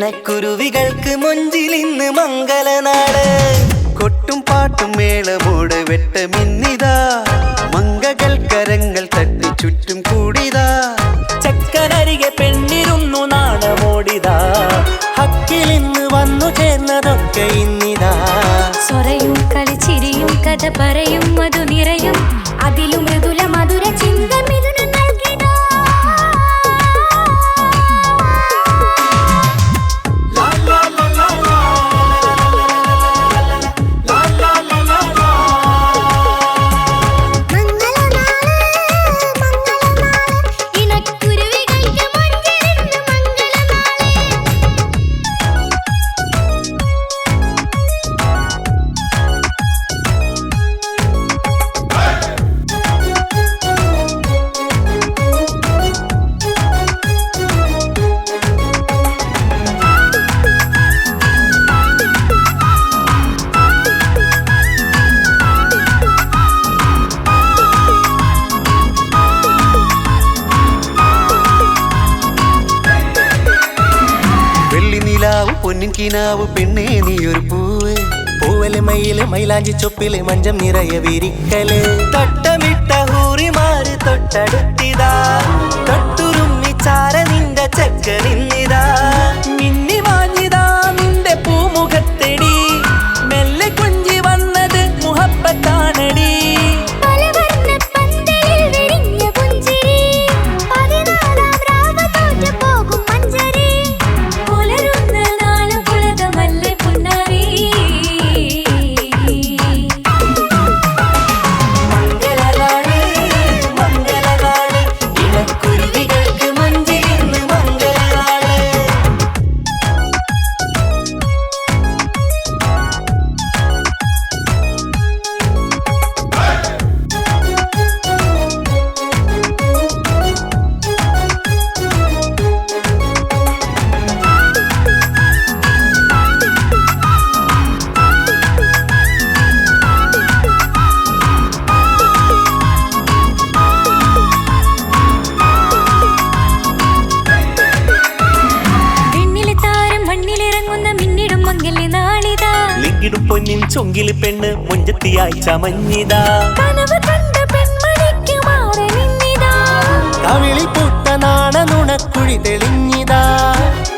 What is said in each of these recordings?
ഇണക്കുരുവികൾക്ക് മൊഞ്ചിലിന്ന് മംഗലനാട് കൊട്ടും പാട്ടും മേളമോട് വെട്ടമിന്നിതാ മംഗകൾ കരങ്ങൾ തട്ടി ചുറ്റും കൂടിതാ ചക്കനരികെ പെണ്ണിരുന്നു നാണമോടിതാ ഹക്കിലിന്ന് വന്നു ചേർന്നതൊക്കെ ഇന്നിതാ സ്വരയും കളിച്ചിരിയും കഥ പറയും മധു നിറയും അതിലും മൃദുല മധുര ചിന്ത മിഥുന നൽകിതാ പൊന്നിൻ കിനാവ് പെണ്ണേ നീയൊരു പൂവ് പൂവല് മയില് മൈലാഞ്ചി ചൊപ്പില് മഞ്ചം നിറയെ വിരിക്കല് തട്ടമിട്ട ഹൂറിമാര് തൊട്ടടുത്തിതാ തൊട്ടുരുമ്മി ചാര നിന്റെ ചക്ക നിന്നിതാ മിന്നി മാഞ്ഞിതാ നിന്റെ പൂമുഖത്തെടി മെല്ലെ കുഞ്ചി വന്നത് മുഹബത്താണടി പൊന്നിൻ ചൊങ്കില് പെണ്ണ് മുഞ്ചത്തിയായി ചമഞ്ഞിതാ കവിളിൽ പുട്ട നാണ നുണക്കുഴി തെളിഞ്ഞിതാ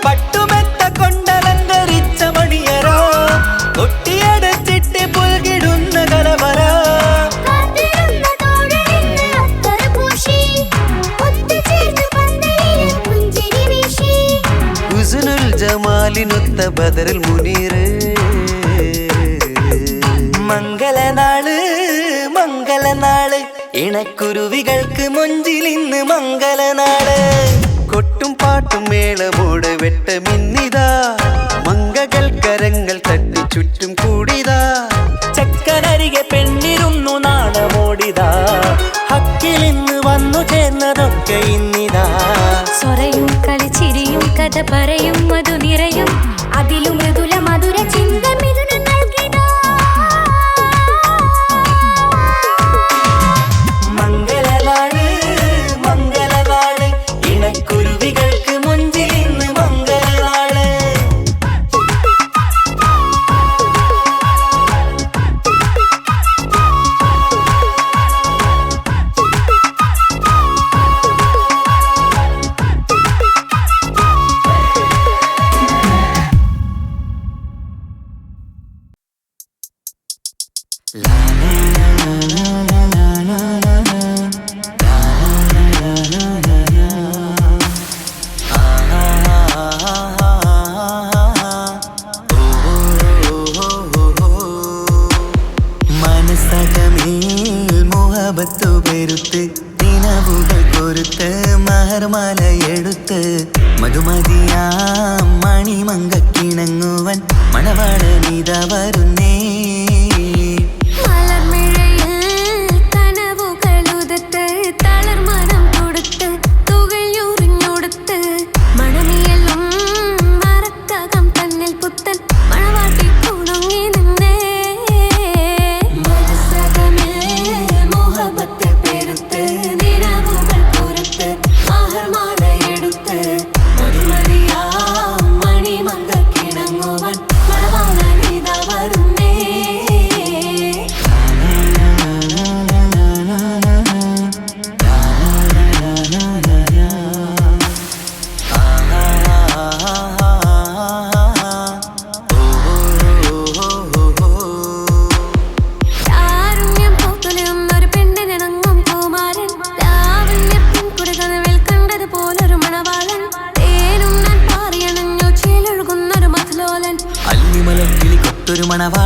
പട്ടുമെത്ത കൊണ്ടലങ്കരിച്ച മണിയറോ കൊട്ടിയടച്ചിട്ട് പുൽകിടുന്ന കലവറ ഹുസ്നുൽ ജമാലിനൊത്ത ബദറുൽ മുനീറ് മംഗലനാള് മംഗലനാള് ഇണക്കുരുവികൾക്ക് മൊഞ്ചിലിന്ന് മംഗലനാള് കൊട്ടും പാട്ടും മേളമോട് വെട്ടമിന്നിതാ മംഗകൾ കരങ്ങൾ തട്ടി ചുറ്റും കൂടിതാ ചക്കനരികെ പെണ്ണിരുന്നു നാണമോടിതാ ഹക്കിലിന്ന് വന്നു ചേർന്നതൊക്കെ ഇന്നിതാ സ്വരയും കളിച്ചിരിയും കഥ പറയും മധു നിറയും അതിലും മൃദുല മധുര ചിന്ത മിഥുന നൽകിതാ മംഗലനാള് മംഗലനാള് ഇണക്കുരുവികൾക്ക് മുഞ്ചിലിന്ന് മംഗലനാള് പെരുത്ത് നിലവുകൾ കൊരുത്ത് മഹർമാലയെടുത്ത് മധുമതിയാ മണിമങ്കക്കിണങ്ങുവൻ മണവാളനിത വരുന്നേ മഹർമാല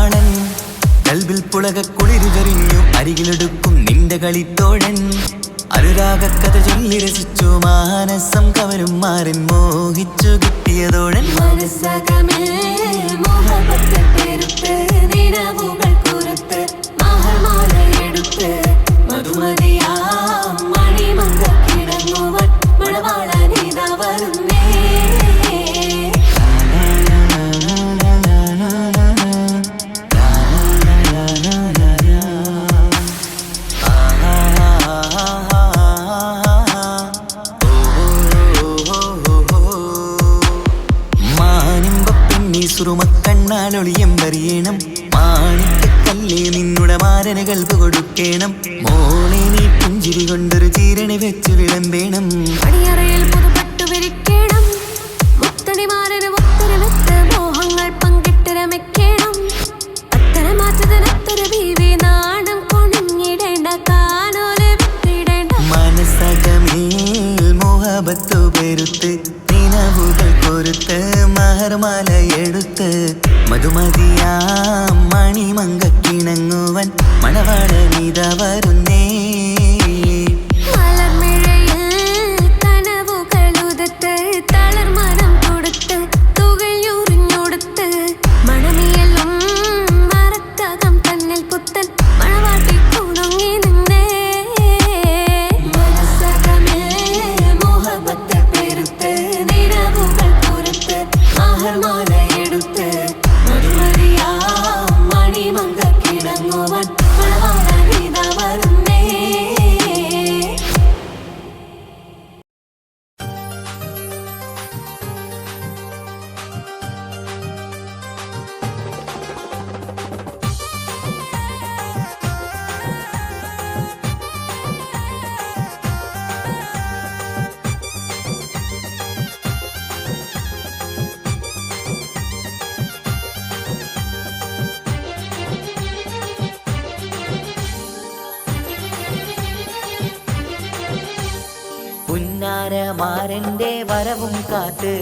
മണവാളൻ കൽവിൽ പുളക കുളിരുചൊരിഞ്ഞു അരികിലെടുക്കും നിന്റെ കളിത്തോഴൻ അനുരാഗ കഥ ചൊല്ലി രസിച്ചു മാനസം കവരും മാറിൻ മോഹിച്ചു കിട്ടിയതോഴൻ മനസ്സകമേ മോഹപത്ത് പെരുത്ത് നിലവുകൾ കുറുത്ത് മഹർമാലയെടുത്ത് മധുമതിയാം മണിമങ്ക കിടങ്ങുവൻ മണവാളനിതാ വരുന്നേ സുറുമക്കണ്ണാലൊളിയമ്പറിയണം മാണിക്കല്ലേ നിന്നുടെ മാരന് കൽപ്പ് കൊടുക്കണം മോളെ നീ പുഞ്ചിരി കൊണ്ടൊരു ചീരണി വെച്ച് വിളമ്പേണം അടിയറയിൽ പുതുപട്ടു വിരിക്കണം മുത്തണിമാരന് മുത്തരമെത്ത് മോഹങ്ങൾ പങ്കിട്ട് രമിക്കണം അത്തര മാറ്റത്തിനത്തര ബീവി നാണം കൊണിഞ്ഞിടേണ്ട കാനോലെ വിട്ടിടേണ്ട മനസ്സകമേൽ മോഹബത്തു പെരുത്ത് നിലവുകൾ കൊരുത്ത് മഹർമാല എടുത്ത് മധുമതിയാം മണിമങ്കക്കിണങ്ങുവൻ മണവാളനിതാ വരുന്നേ കനവുകളുതത്ത് തളർമനം കൊടുത്ത് തുകയുറിഞ്ഞൊടുത്ത് മണമിയലും മറക്കകം തന്നിൽ പുത്തൻ മണവാട്ടി കുണങ്ങി നിന്നേ മനസ്സകമേ മോഹബത്ത് പെരുത്ത് നിലവുകൾ കുറുത്ത് മഹർമാലയെടുത്ത് മധുമതിയാം മണിമങ്ക കിടങ്ങുവൻ മണവാളനിതാ വരുന്നേ പുന്നാരമാരന്റെ വരവും കാത്ത്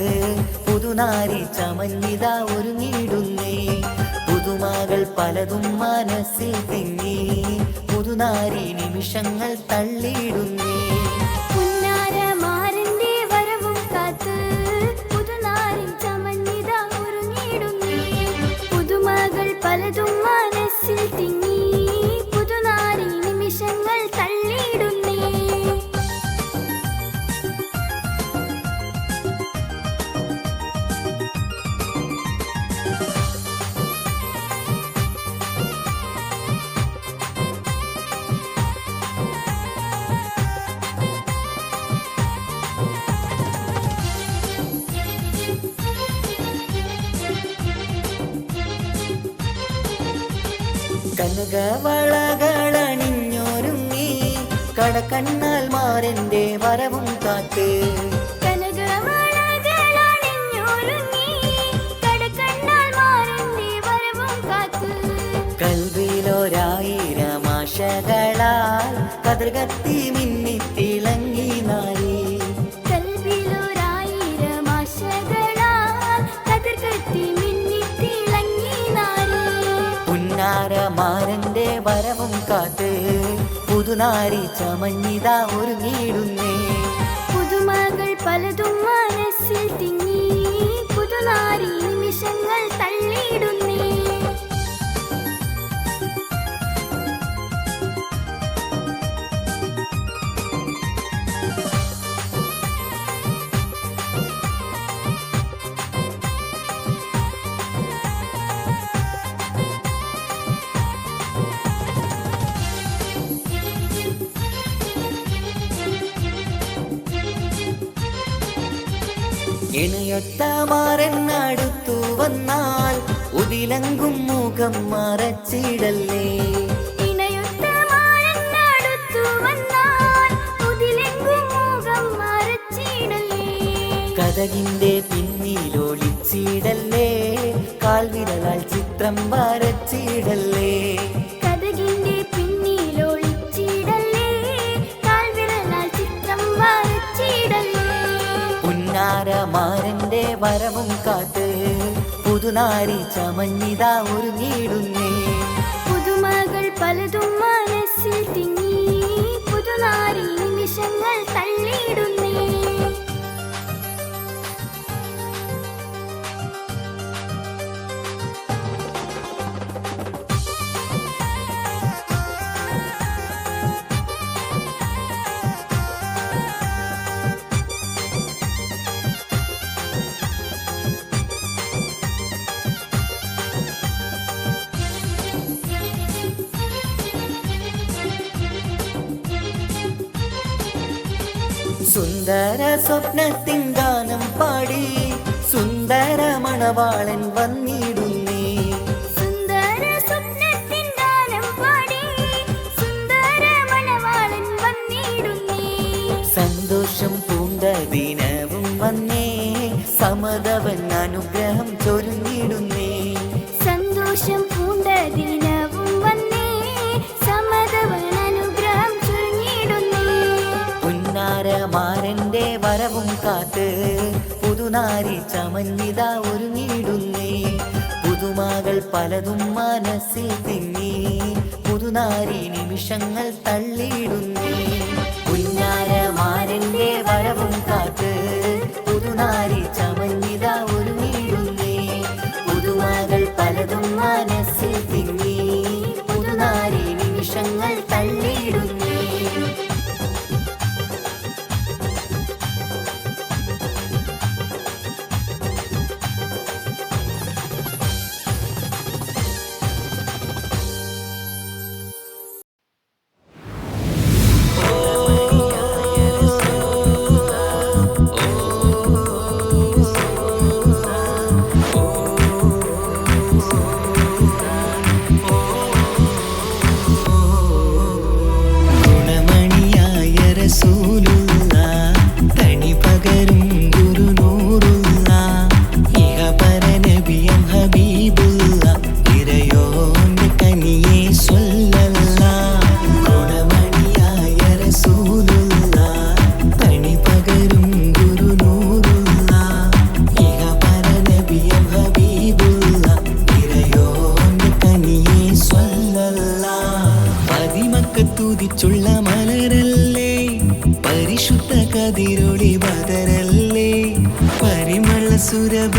പുതുനാരി ചമഞ്ഞിതാ ഒരുങ്ങിടുന്നേ പുതുമകൾ പലതും മനസ്സിൽ തിങ്ങി പുതുനാരി നിമിഷങ്ങൾ തള്ളിയിടുന്നേ പുന്നാരമാരന്റെ വരവും കാത്ത് പുതുനാരി ചമഞ്ഞിതാ ഒരുങ്ങിടുന്നേ പുതുമകൾ പലതും മനസ്സിൽ തിങ്ങി പുതുനാരി നിമിഷങ്ങൾ തള്ളിയിടുന്നേ കനകവളകളണിഞ്ഞൊരുങ്ങി കടക്കണ്ണാൽ മാരന്റെ വരവും കാത്ത് കൽവിലൊരായിരം ആശകളാൽ കതിർകത്തി മിന്നിത്തിളങ്ങി നാരി കൽവിലൊരായിരം ആശകളാൽ കതിർകത്തി മിന്നിത്തിളങ്ങി നാരി പുന്നാരമാരന്റെ വരവും കാത്ത് പുതുനാരി ചമഞ്ഞിതാ ഒരുങ്ങിടുന്നേ പുതുമകൾ പലതും മനസ്സിൽ തിങ്ങി പുതുനാരി നിമിഷങ്ങൾ തള്ളിയിടുന്നേ ഇണയൊത്ത മാറന്നടുത്തു വന്നാൽ ഉതിലങ്കും മുഖം മറച്ചിടല്ലേ ഇണയൊത്ത മാറന്നടുത്തു വന്നാൽ ഉതിലങ്കും മുഖം മറച്ചിടല്ലേ കഥകിന്റെ പിന്നിലൊളിച്ചിടല്ലേ കാൽവിരലാൽ ചിത്രം വരച്ചിടല്ലേ കഥകിന്റെ പിന്നിലൊളിച്ചിടല്ലേ കാൽവിരലാൽ ചിത്രം വരച്ചിടല്ലേ പുന്നാരമാരന്റെ വരവും കാത്ത് പുതുനാരി ചമഞ്ഞിതാ ഒരുങ്ങിയിടുന്നേ. പുതുമകൾ പലതും മനസ്സിൽ തിങ്ങി, പുതുനാരി നിമിഷങ്ങൾ തള്ളിയിടുന്നേ. സുന്ദര സ്വപ്നത്തിൻ ഗാനം പാടി സുന്ദര മണവാളൻ വന്നിടുന്നേ. സുന്ദര സ്വപ്നത്തിൻ ഗാനം പാടി സുന്ദര മണവാളൻ വന്നിടുന്നേ. സന്തോഷം പൂണ്ട ദിനവും വന്നേ, സമതവൻ അനുഗ്രഹം ചൊരിഞ്ഞിടുന്നേ. സന്തോഷം പൂണ്ട ദിനവും വന്നേ, സമതവൻ അനുഗ്രഹം ചൊരിഞ്ഞിടുന്നേ. പുന്നാരമാരന്റെ വരവും കാത്ത് പുതുനാരി ചമഞ്ഞിതാ ഒരുങ്ങിടുന്നേ. പുതുമകൾ പലതും മനസ്സിൽ തിങ്ങി, പുതുനാരി നിമിഷങ്ങൾ തള്ളിയിടുന്നേ. പുന്നാരമാരന്റെ വരവും കാത്ത് പുതുനാരി ചമഞ്ഞിതാ ഒരുങ്ങിടുന്നേ. പുതുമകൾ പലതും മനസ്സിൽ തിങ്ങി, പുതുനാരി നിമിഷങ്ങൾ തള്ളിയിടുന്നേ.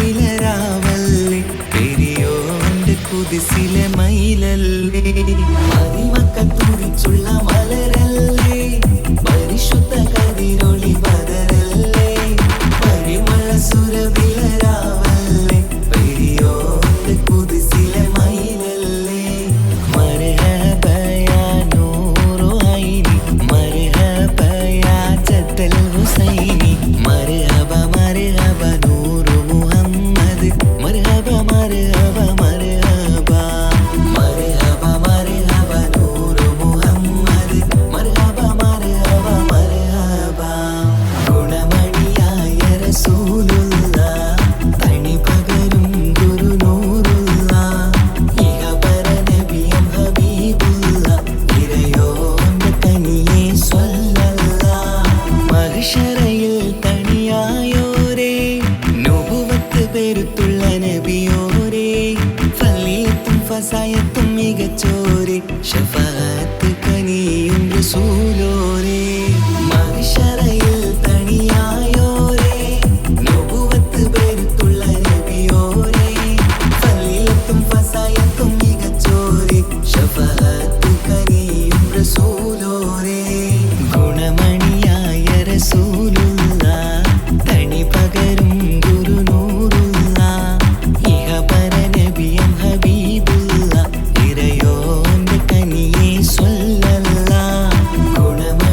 സുരബിലരാവല്ലേ പെരിയോന്റെ കുതിസിലെ മയിലല്ലേ. മതിമക്കത്തുടിച്ചുള്ള മലരല്ലേ, പരിശുദ്ധ കതിരൊളി ബദരല്ലേ. പരിമള സുരബിലരാവല്ലേ പെരിയോന്റെ കുതിസിലെ മയിലല്ലേ. മർഹബ യാ നൂറു ഐനി, മർഹബ യാ ജദ്ദൽ ഹുസൈനി, മർഹബ മർഹബ നൂറു മുഹമ്മദ്, മർഹബ മർഹബ മർഹബ. മർഹബ മർഹബ നൂറു മുഹമ്മദ്, മർഹബ മർഹബ മർഹബ. ഗുണമണിയായ റസൂലുള്ള, തണി പകരും ഗുരുനൂറുള്ള, ഇഹപര നബിയും ഹബീബുള്ള, ഇറയോന്റെ തനിയെ സ്വല്ലല്ലാഹ്. മഹ്ശറയിൽ തണിയായോരേ, നുബുവത്ത് പെരുത്തുള്ള നബിയോരേ, ഫളീലത്തും ഫസായത്തും മികച്ചോരേ, ശഫാഅത്ത് കനിയും റസൂലോരേ. മഹ്ശറയിൽ തണിയായോരേ, നുബുവത്ത് പെരുത്തുള്ള നബിയോരേ, ഫളീലത്തും ഫസായത്തും മികച്ചോരേ, ശഫാഅത്ത് കനിയും റസൂലോരേ. ഗുണമണിയായ റസൂലുള്ള, തണി പകരും ഗുരുനൂറുള്ള, ഇഹപര നബിയും ഹബീബുള്ള, ഇറയോന്റെ കനിയെ സ്വല്ലല്ലാഹ്. ഗുണമണിയായ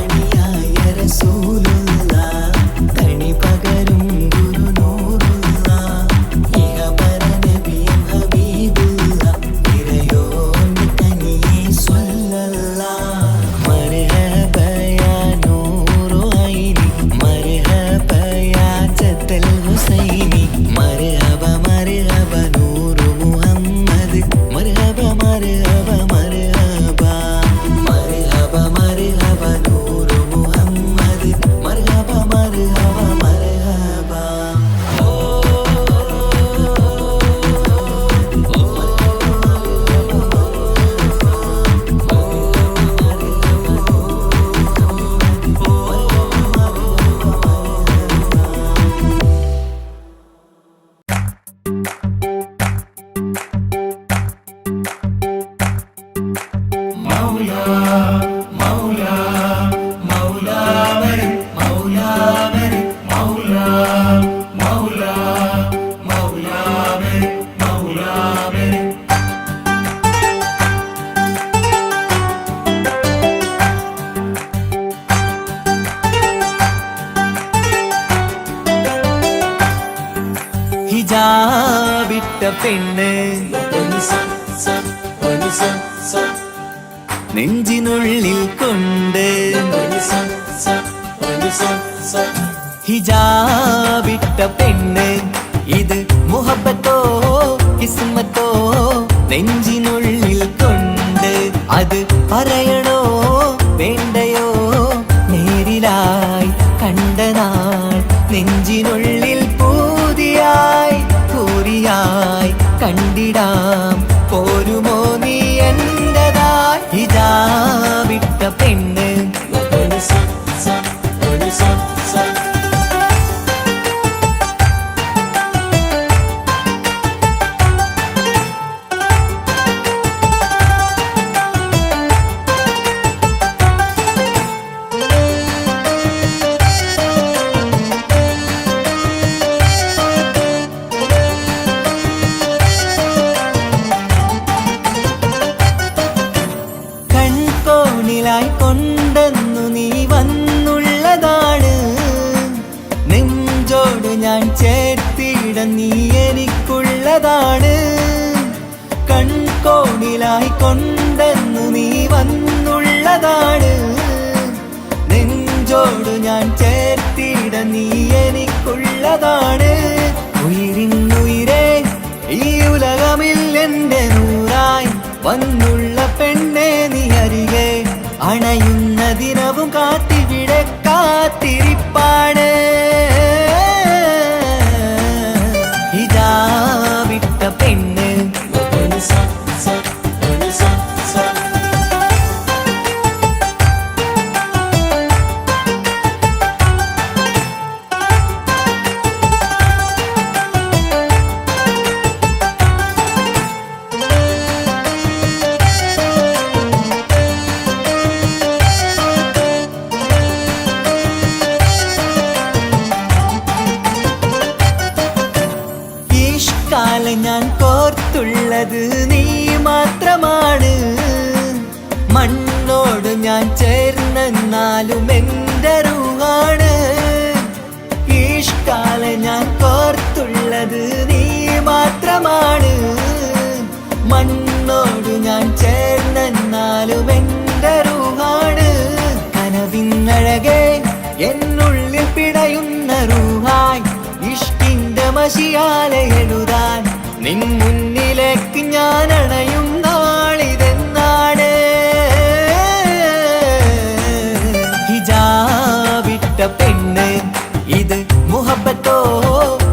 ഹിജാബിട്ട പെണ്ണ് നെഞ്ചിനുള്ളിൽ കൊണ്ട് ഹിജാബിട്ട പെണ്ണ് ഇത് മുഹബത്തോ കിസ്മത്തോ നെഞ്ചിനുള്ളിൽ കൊണ്ട് അത് പറയണോ വേണ്ടയോ നേരിലായി കണ്ട നാൾ നെഞ്ചിനുള്ളിൽ പൂതിയായി പൂരിയായി കണ്ടിടാം പോരുമോ നീ എന്റേതായി ഹിജാബിട്ട പെണ്ണ് കൊണ്ടെന്നു നീ വന്നുള്ളതാണ് നെഞ്ചോട് ഞാൻ ചേർത്തിട നീ എനിക്കുള്ളതാണ് കൺകോണിലായി കൊണ്ടെന്നു നീ വന്നുള്ളതാണ് നെഞ്ചോട് ഞാൻ ചേർത്തിട നീ എനിക്കുള്ളതാണ് ഉയിരിന്നുയിരേ ഈ ഉലകമിൽ എന്റെ നൂറായി വന്നുള്ള പെണ്ണെ നീ അരികെ അണയുന്ന ദിനവും കാത്തിവിടെ കാത്തിരിപ്പാണ് ഹിജാബിട്ട പെണ്ണ് ഞാൻ കോർത്തുള്ളത് നീ മാത്രമാണ് മണ്ണോട് ഞാൻ ചേർന്നെന്നാലും എൻ്റെ റൂഹാണ് ഈഷ്കാല ഞാൻ കോർത്തുള്ളത് നീ മാത്രമാണ് മണ്ണോട് ഞാൻ ചേർന്നെന്നാലും എൻ്റെ റൂഹാണ് കനവിന്നഴകെ എന്നുള്ളിൽ പിടയുന്ന റൂഹായി ഇഷ്കിന്റെ മഷിയാലെ എഴുതാൻ നിൻ മുന്നിലേക്ക് ഞാൻ അണയും നാളിതെന്നാണ് ഹിജാബിട്ട പെണ്ണ് ഇത് മുഹബത്തോ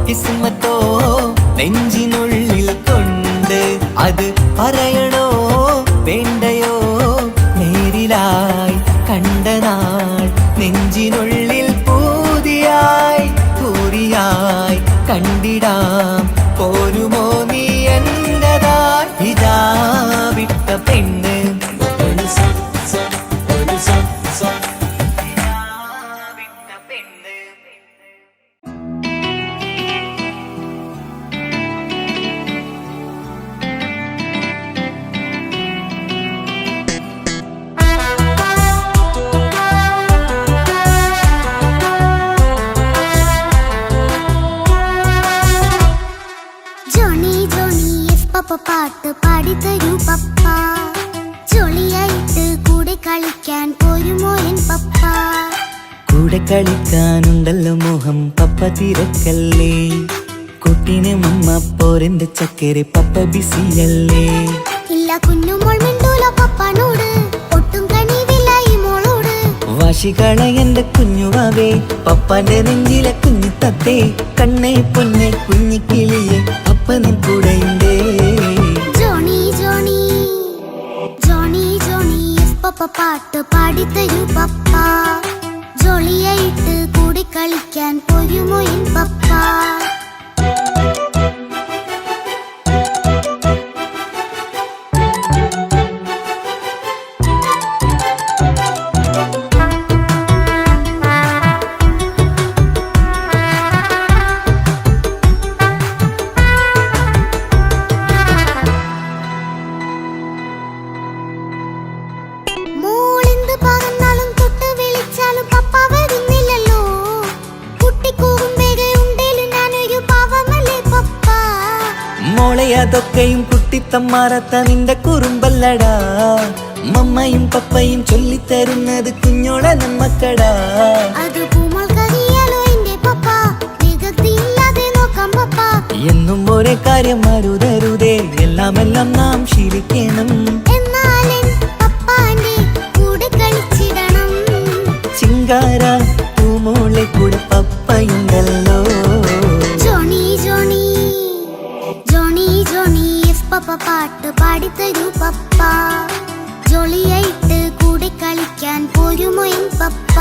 കിസ്മത്തോ നെഞ്ചിനുള്ളിൽ കൊണ്ട് അത് പറയണോ വേണ്ടയോ നേരിലായി കണ്ട നാൾ നെഞ്ചിനുള്ളിൽ പൂതിയായി പൂരിയായി കണ്ടിടാം പോരുമോ നീ എന്റേതായി ഹിജാബിട്ട പെണ്ണ് പാട്ട് പാടിത്തരൂ പപ്പ ജോളിയായിട്ട് കൂടെ കളിക്കാൻ പോരുമോ എൻ പപ്പ കൂടെ കളിക്കാനുണ്ടല്ലോ മോഹം പപ്പ തിരക്കല്ലേ കുട്ടീനെ മമ്മ പോരെന്റെ ചക്കരെ പപ്പ ബിസിയല്ലേ ഇല്ല കുഞ്ഞുമോൾ മിണ്ടൂല പപ്പനോട് ഒട്ടും കണിവില്ല ഈ മോളോട് വാശികള എന്റെ കുഞ്ഞുവാവേ പപ്പാന്റെ നെഞ്ചിലെ കുഞ്ഞു തത്തേ കണ്ണേ പൊന്നെ കുഞ്ഞിക്കിളിയെ അപ്പനും കൂടെയുണ്ടേ ജോണി ജോണി ജോണി ജോണി പപ്പ പാട്ട് പാടിത്തരൂ പപ്പ ജോളിയായിട്ട് കൂടെ കളിക്കാൻ പോരുമോ എൻ പപ്പ അതൊക്കെയും കുട്ടിത്തമ്മാറത്ത നിന്റെ കുറുമ്പല്ലടാ. മമ്മയും പപ്പയും ചൊല്ലിത്തരുന്നത് കുഞ്ഞോളെ നമ്മക്കടാ. എന്നും ഒരേ കാര്യം അരുതരുതേ, എല്ലാം നാം ശീലിക്കണം. ചിങ്കാര പൂമോളെ കൂടെ പപ്പയുണ്ടല്ലോ. പാട്ട് പാടിത്തരൂ പപ്പ, ജോളിയായിട്ട് കൂടെ കളിക്കാൻ പോരുമോ എൻ പപ്പ.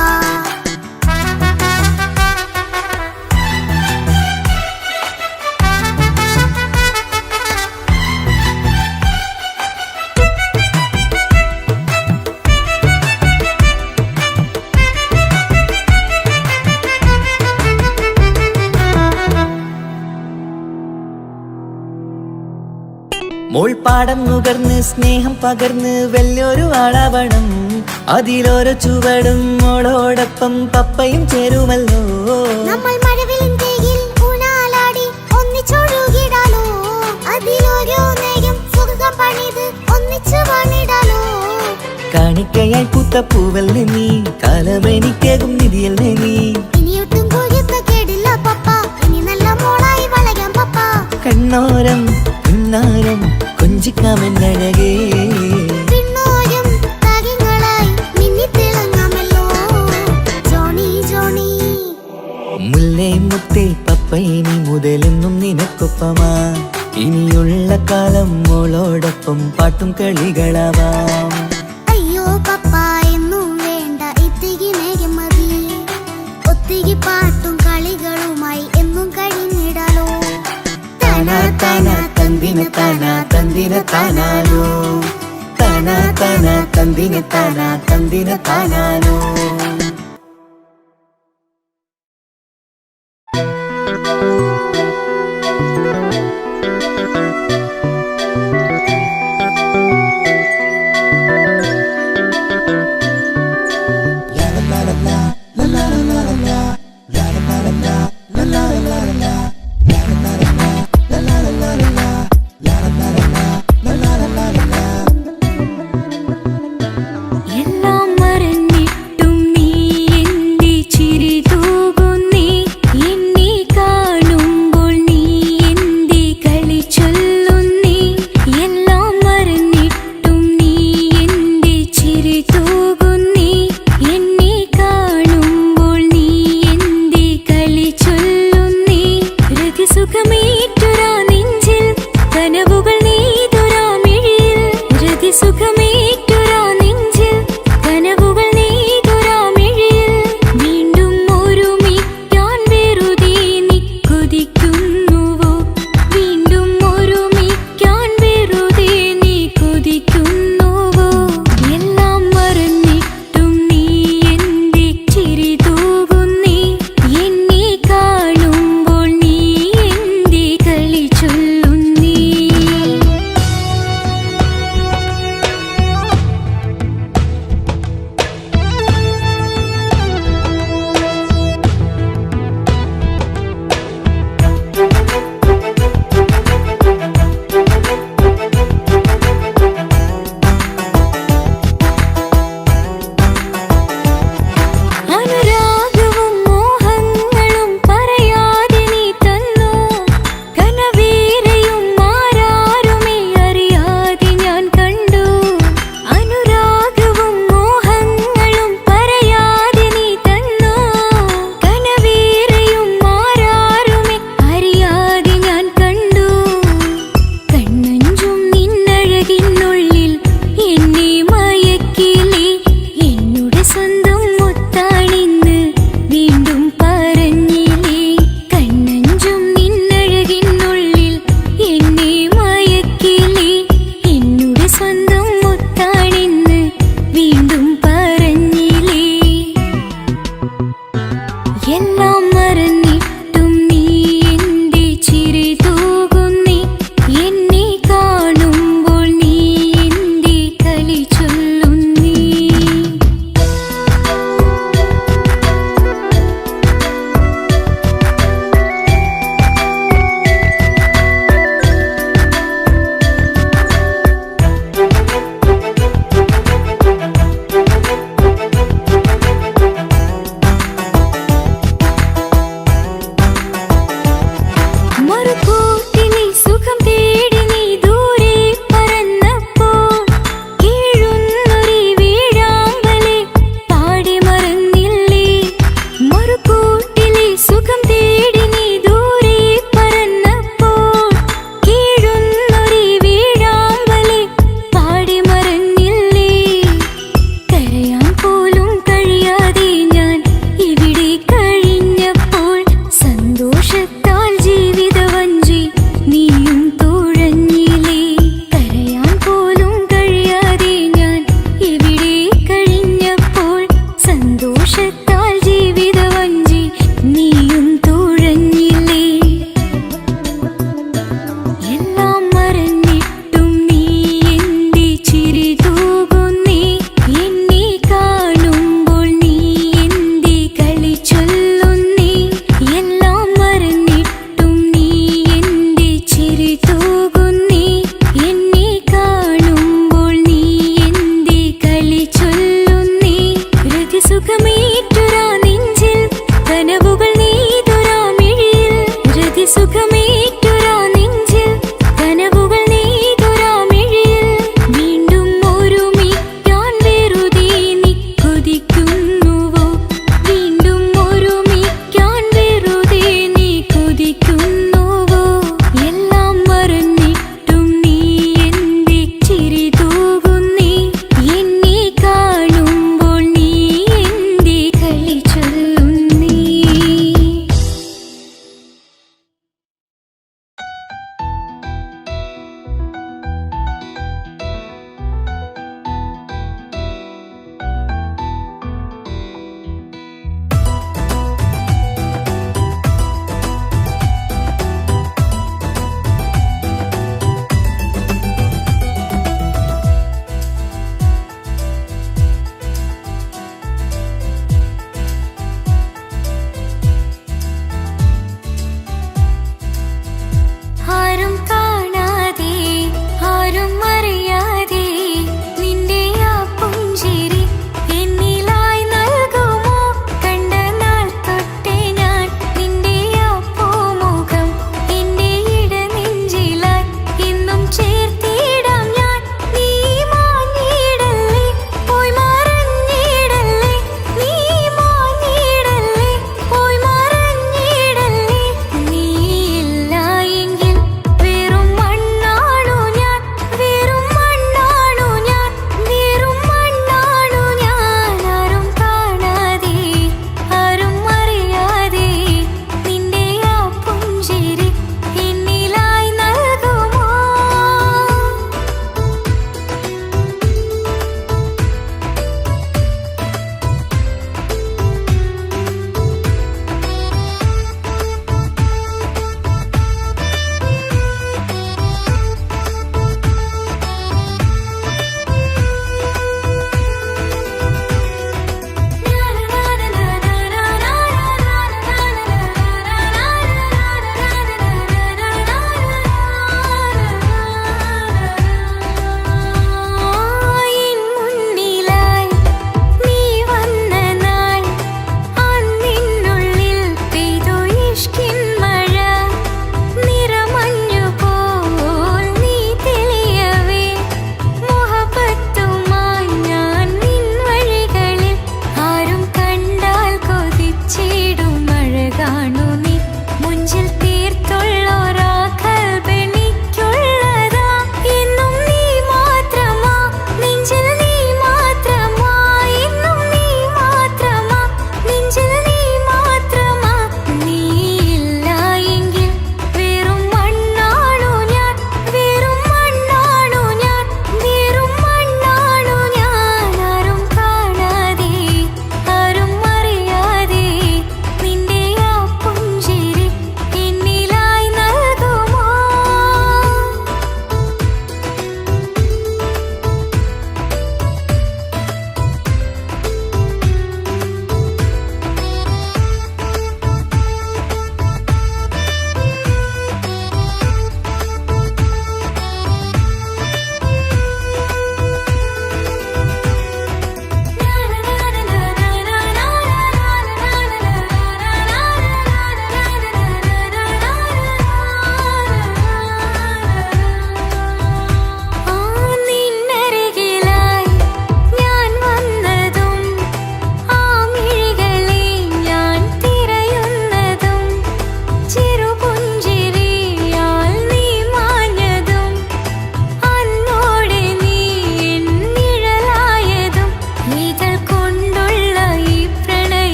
മോൾ പാടം നുകർന്ന് സ്നേഹം പകർന്ന് വലിയൊരു ആളാവണം. അതിലോരോ ചുവടും മോളോടൊപ്പം പപ്പയും ചേരുമല്ലോ. നമ്മൾ മഴവിലിൻ തേയിൽ ഊഞ്ഞാലാടി ഒന്നിച്ചൊഴുകിടാലോ. അതിലോരോ നേരം സുഖം പണിത് ഒന്നിച്ചു വാണിടാലോ. കാണിക്കയായി പൂത്ത പൂവല്ലേ നീ, കാലമെനിക്കേകും നിധിയല്ലേ നീ. ഇനിയൊട്ടും കുരുത്ത കേടില്ല പപ്പ, ഇനി നല്ല മോളായി വളരാം പപ്പ. കണ്ണോരം പിന്നാരം കൊഞ്ചിക്കാമെന്നഴകേ, പിന്നോരം താരങ്ങളായി മിന്നിത്തിളങ്ങാമല്ലോ. ജോണി ജോണി മുല്ലേ മുത്തേ പപ്പയിനി മുതലെന്നും നിനക്കൊപ്പമാ. ഇനിയുള്ള കാലം മോളോടൊപ്പം പാട്ടും കളികളാവാം. അയ്യോ പപ്പ എന്നും വേണ്ട ഇത്തിരി നേരം മതി. ഒത്തിരി പാട്ടും കളികളുമായി എന്നും കഴിഞ്ഞിടാലോ. താനാ താനാ തന്തിന താനാ തന്തിന താനാലോ. താനാ താനാ തന്തിന താനാ തന്തിന താനാലോ. എല്ലാം മറന്നിട്ടും നീ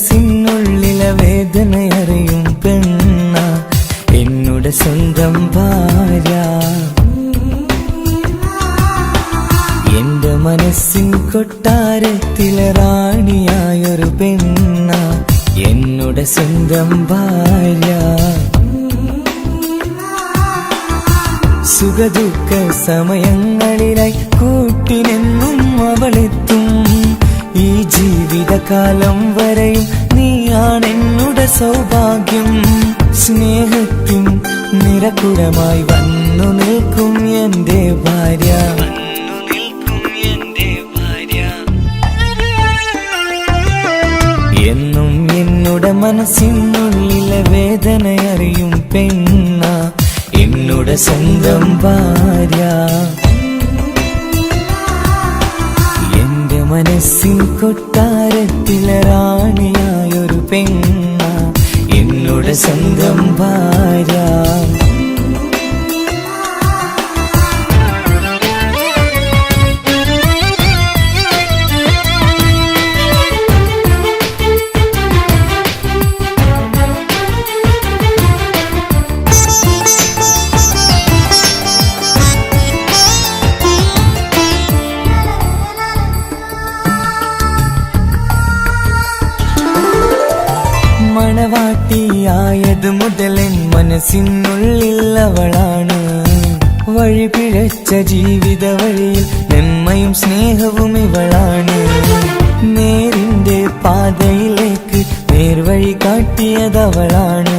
മനസ്സിനുള്ളിലെ വേദനയറിയും പെണ്ണ എന്നുടെ സ്വന്തം ഭാര്യ. എന്റെ മനസ്സിൻ കൊട്ടാരത്തിലെ റാണിയായൊരു പെണ്ണ എന്നുടെ സ്വന്തം ഭാര്യ. സുഖദുഃഖ സമയങ്ങളിലായി കൂട്ടിനെന്നും അവളെത്തും. ഈ ജീവിതകാലം വരെയും നീയാണെന്നുടെ സൗഭാഗ്യം. സ്നേഹത്തിൻ നിറകുടമായി വന്നു നിൽക്കും എന്റെ ഭാര്യ. എന്നും എന്നുടെ മനസ്സിനുള്ളിലെ വേദനയറിയും പെണ്ണ എന്നുടെ സ്വന്തം ഭാര്യ. എന്റെ മനസ്സിൻ കൊട്ടാരത്തിലെ റാണിയായൊരു പെണ്ണ എന്നുടെ സ്വന്തം ഭാര്യ. മണവാട്ടിയായത് മുതലൻ മനസ്സിനുള്ളിൽ അവളാണ്. വഴി പിഴച്ച ജീവിത വഴിയിൽ നന്മയും സ്നേഹവും ഇവളാണ്. നേരിന്റെ പാതയിലേക്ക് നേർവഴി കാട്ടിയതവളാണ്.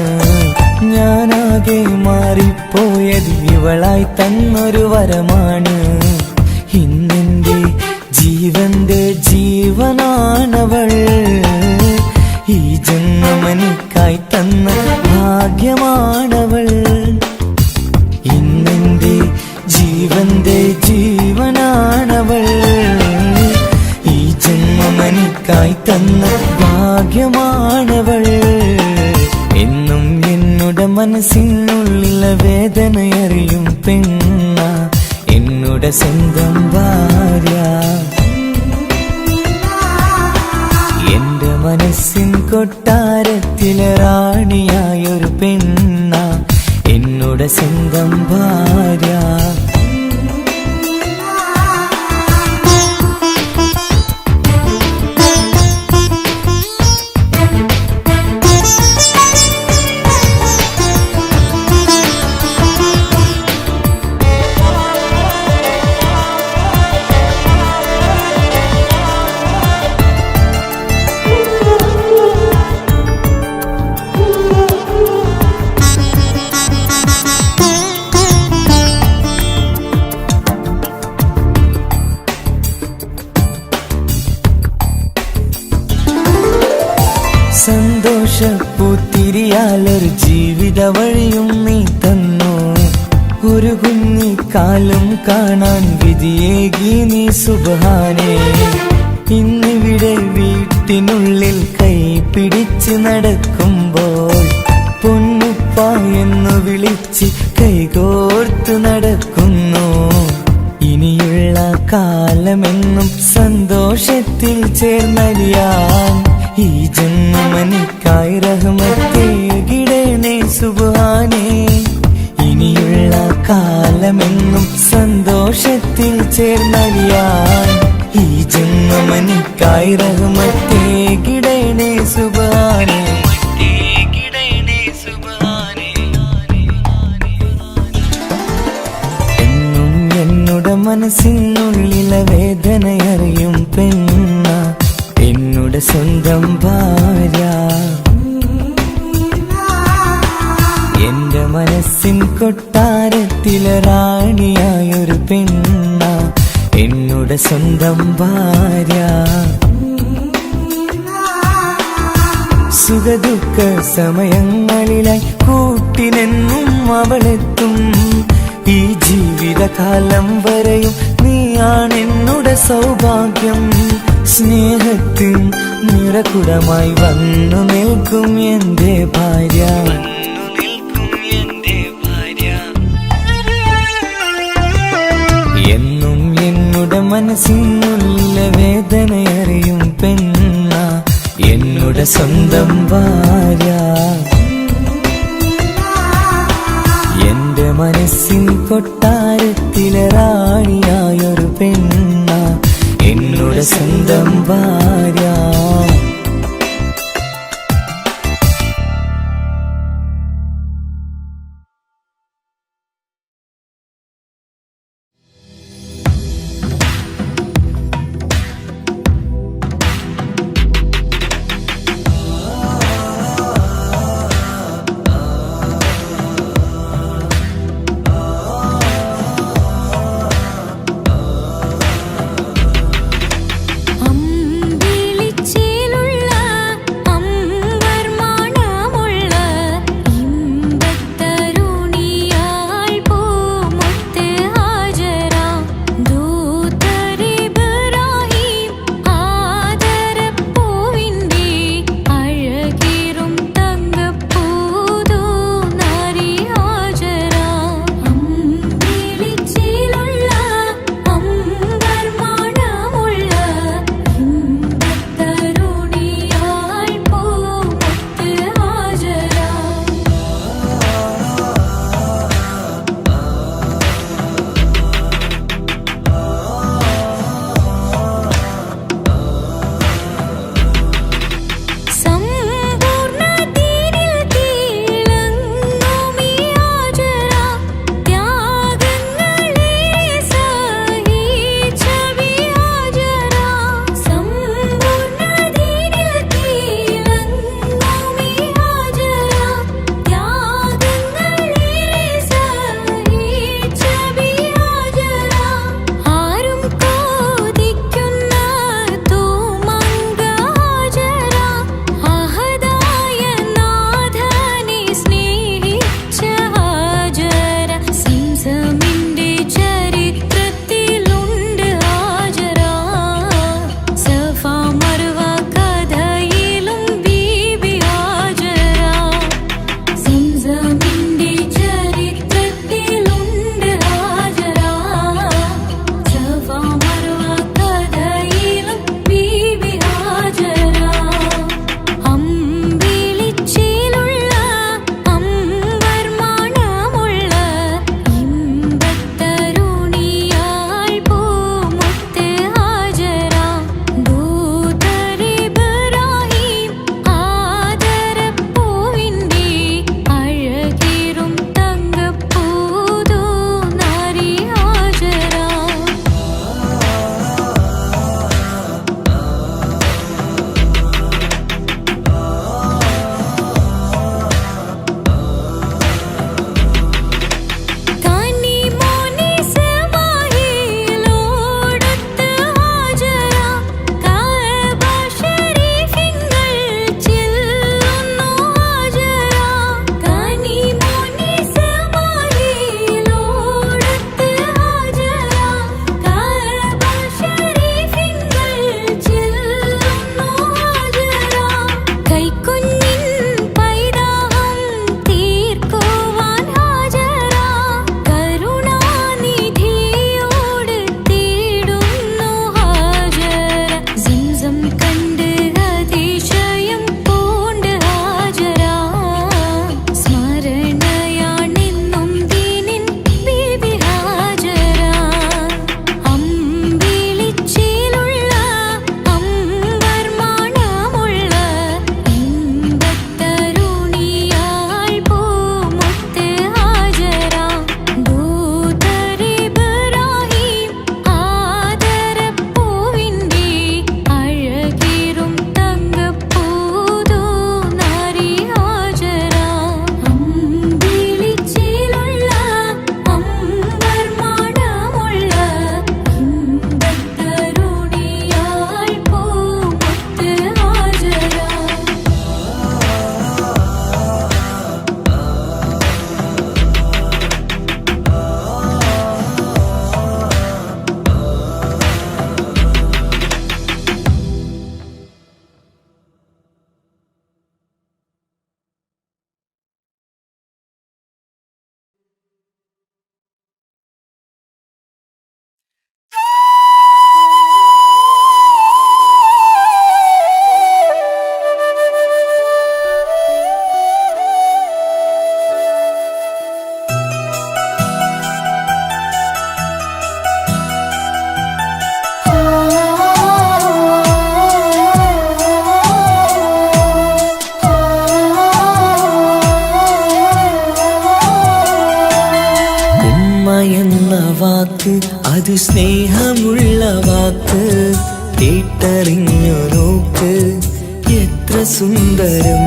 ഞാനാകെ മാറിപ്പോയത് ഇവളായി തന്നൊരു വരമാണ്. ഇന്നെന്റെ ജീവന്റെ ജീവനാണവൾ. ഈ ജന്മമെനിക്കായി തന്ന ഭാഗ്യമാണവൾ. ഇന്നെന്റെ ജീവന്റെ ജീവനാണവൾ. ഈ ജന്മമെനിക്കായി തന്ന ഭാഗ്യമാണവൾ. എന്നും എന്നുടെ മനസ്സിനുള്ളിലെ വേദനയറിയും പെണ്ണ എന്നുടെ സ്വന്തം ഭാര്യ. എന്റെ മനസ്സിൻ കൊട്ടാരത്തിലെ റാണിയായൊരു പെണ്ണ എന്നുടെ സ്വന്തം ഭാര്യ. സന്തോഷപ്പൂത്തിരിയാലൊരു ജീവിത വഴിയും നീ തന്നു. ഒരു കുഞ്ഞിക്കാലും കാണാൻ വിധിയേകി നീ സുബ്ഹാനേ. ഇന്നിവിടെ വീട്ടിനുള്ളിൽ കൈ പിടിച്ച് നടക്കുമ്പോൾ പൊന്നുപ്പ എന്നു വിളിച്ച് കൈകോർത്ത് നടക്കുന്നു. ഇനിയുള്ള കാലമെന്നും സന്തോഷത്തിൽ ചേർന്നലിയാൻ ഈ ജന്മമെനിക്കായി റഹ്മത്തേകിടണേ സുബ്ഹാനേ. ഇനിയുള്ള കാലമെന്നും സന്തോഷത്തിൽ ചേർന്നലിയാൻ ഈ ജന്മമെനിക്കായി റഹ്മത്തേകിടണേ സുബ്ഹാനേ. എന്നും എന്നുടെ മനസ്സിനുള്ളിലെ വേദനയറിയും പെണ്ണ എന്നുടെ സ്വന്തം ഭാര്യ. എന്റെ മനസ്സിൻ കൊട്ടാരത്തിലെ റാണിയായൊരു പെണ്ണ എന്നുടെ സ്വന്തം ഭാര്യ. സുഖദുഃഖ സമയങ്ങളിലായി കൂട്ടിനെന്നും അവളെത്തും. ഈ ജീവിതകാലം വരെയും നീയാണെന്നുടെ സൗഭാഗ്യം. സ്നേഹത്തിൻ നിറകുടമായി വന്നു നിൽക്കും എന്റെ ഭാര്യ. എന്നും എന്നുടെ മനസ്സിനുള്ളിലെ വേദനയറിയും പെണ്ണ എന്നുടെ എന്നുടെ സ്വന്തം ഭാര്യ. എന്റെ മനസ്സിൻ കൊട്ടാരത്തിലെ റാണിയായൊരു പെണ്ണ എന്നുടെ സ്വന്തം ഭാര്യ. അമ്പിളിച്ചേല വാക്ക് അത് സ്നേഹമുള്ള വാക്ക് കേട്ടറിഞ്ഞു നോക്ക് എത്ര സുന്ദരം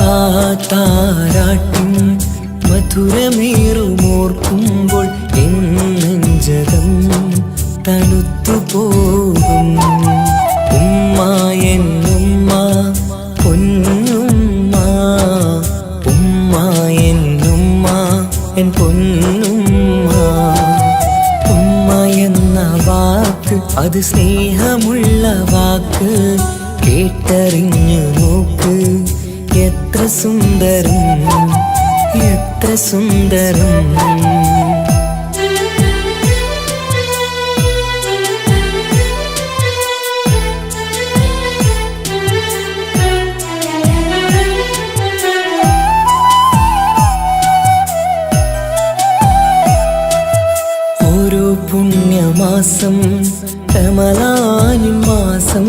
ആ താരാട്ടിൻ മധുരമേറുമോർക്കുമ്പോൾ എൻ നെഞ്ചകം തണുത്തു പോകും ഉമ്മ എന്നുമ്മ പൊന്നുമ്മ ഉമ്മ എന്നുമ്മ എൻ പൊന്നുമ്മ ഉമ്മ എന്ന വാക്ക് അത് സ്നേഹമുള്ള വാക്ക് കേട്ടറിഞ്ഞു നോക്ക് എത്ര സുന്ദരം എത്ര സുന്ദരം ഓരോ പുണ്യമാസം റമളാനിൻ മാസം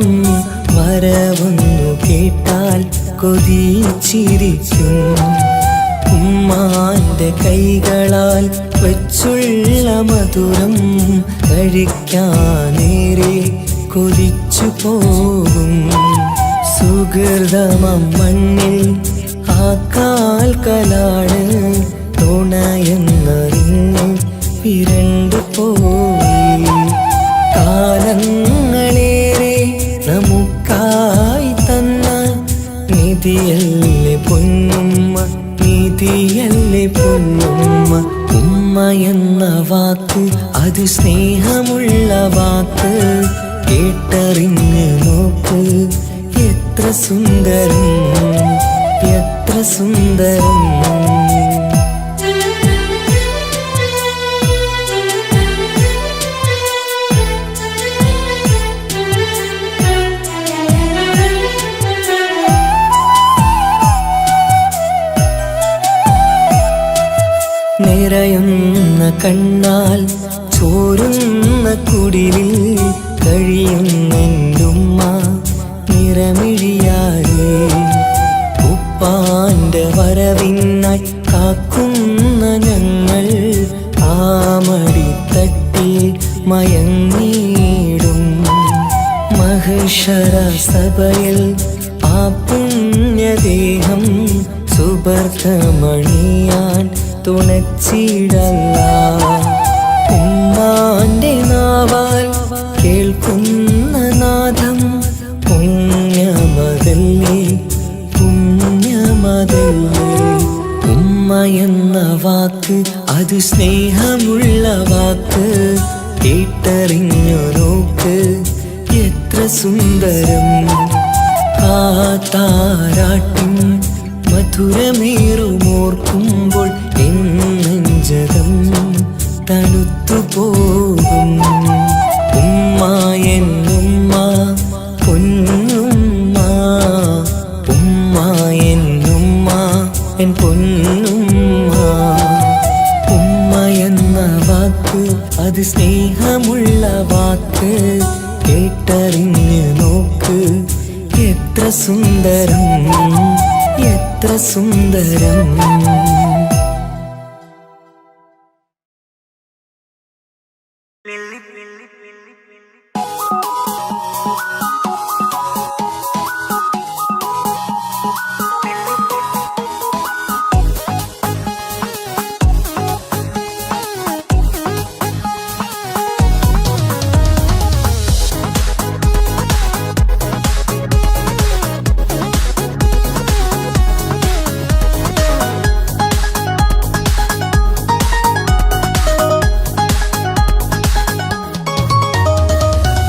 വരവൊന്നു കേട്ടാൽ കൊതിച്ചിരിക്കും ഉമ്മാന്റെ കൈകളാൽ വച്ചുള്ള മധുരം കഴിക്കാനേറെ കൊതിച്ചു പോകും സുഹൃതമം മണ്ണിൽ ആ കാൽക്കലാണ് തുണയെന്നറിഞ്ഞ് വിരണ്ടു പോയി കാലങ്ങളേറെ നമുക്കായി തന്ന നിധിയല്ലേ പൊന്നുമ്മ നിധിയല്ലേ പൊന്നുമ്മ ഉമ്മ എന്ന വാക്ക് അത് സ്നേഹമുള്ള വാക്ക് കേട്ടറിഞ്ഞു നോക്ക് എത്ര സുന്ദരം എത്ര സുന്ദരം നിറയുന്ന കണ്ണാൽ ചോരുന്ന കുടിലിൽ കഴിയുന്നെന്റുമ്മ നിറമിഴിയാലേ ഉപ്പാന്റെ വരവിനായി കാക്കുന്ന ഞങ്ങൾ ആമടിത്തട്ടിൽ മയങ്ങിയിടും മഹശര സഭയിൽ ആ പുണ്യദേഹം സുബർക്കമണിയാൻ തുണച്ചിടല്ല ഉമ്മാന്റെ നാവാൽ കേൾക്കുന്ന നാദം പുണ്യമതല്ലേ പുണ്യമതല്ലേ ഉമ്മ എന്ന വാക്ക് അത് സ്നേഹമുള്ള വാക്ക് കേട്ടറിഞ്ഞു നോക്ക് എത്ര സുന്ദരം ആ താരാട്ടിൻ മധുരമേറുമോർക്കുമ്പോൾ എൻ നെഞ്ചകം തണുത്തു പോകും ഉമ്മ എന്നുമ്മ പൊന്നുമ്മ ഉമ്മ എന്നുമ്മ എൻ പൊന്നുമ്മ ഉമ്മ എന്ന വാക്ക് അത് സ്നേഹമുള്ള വാക്ക് കേട്ടറിഞ്ഞു നോക്ക് എത്ര സുന്ദരം എത്ര സുന്ദരം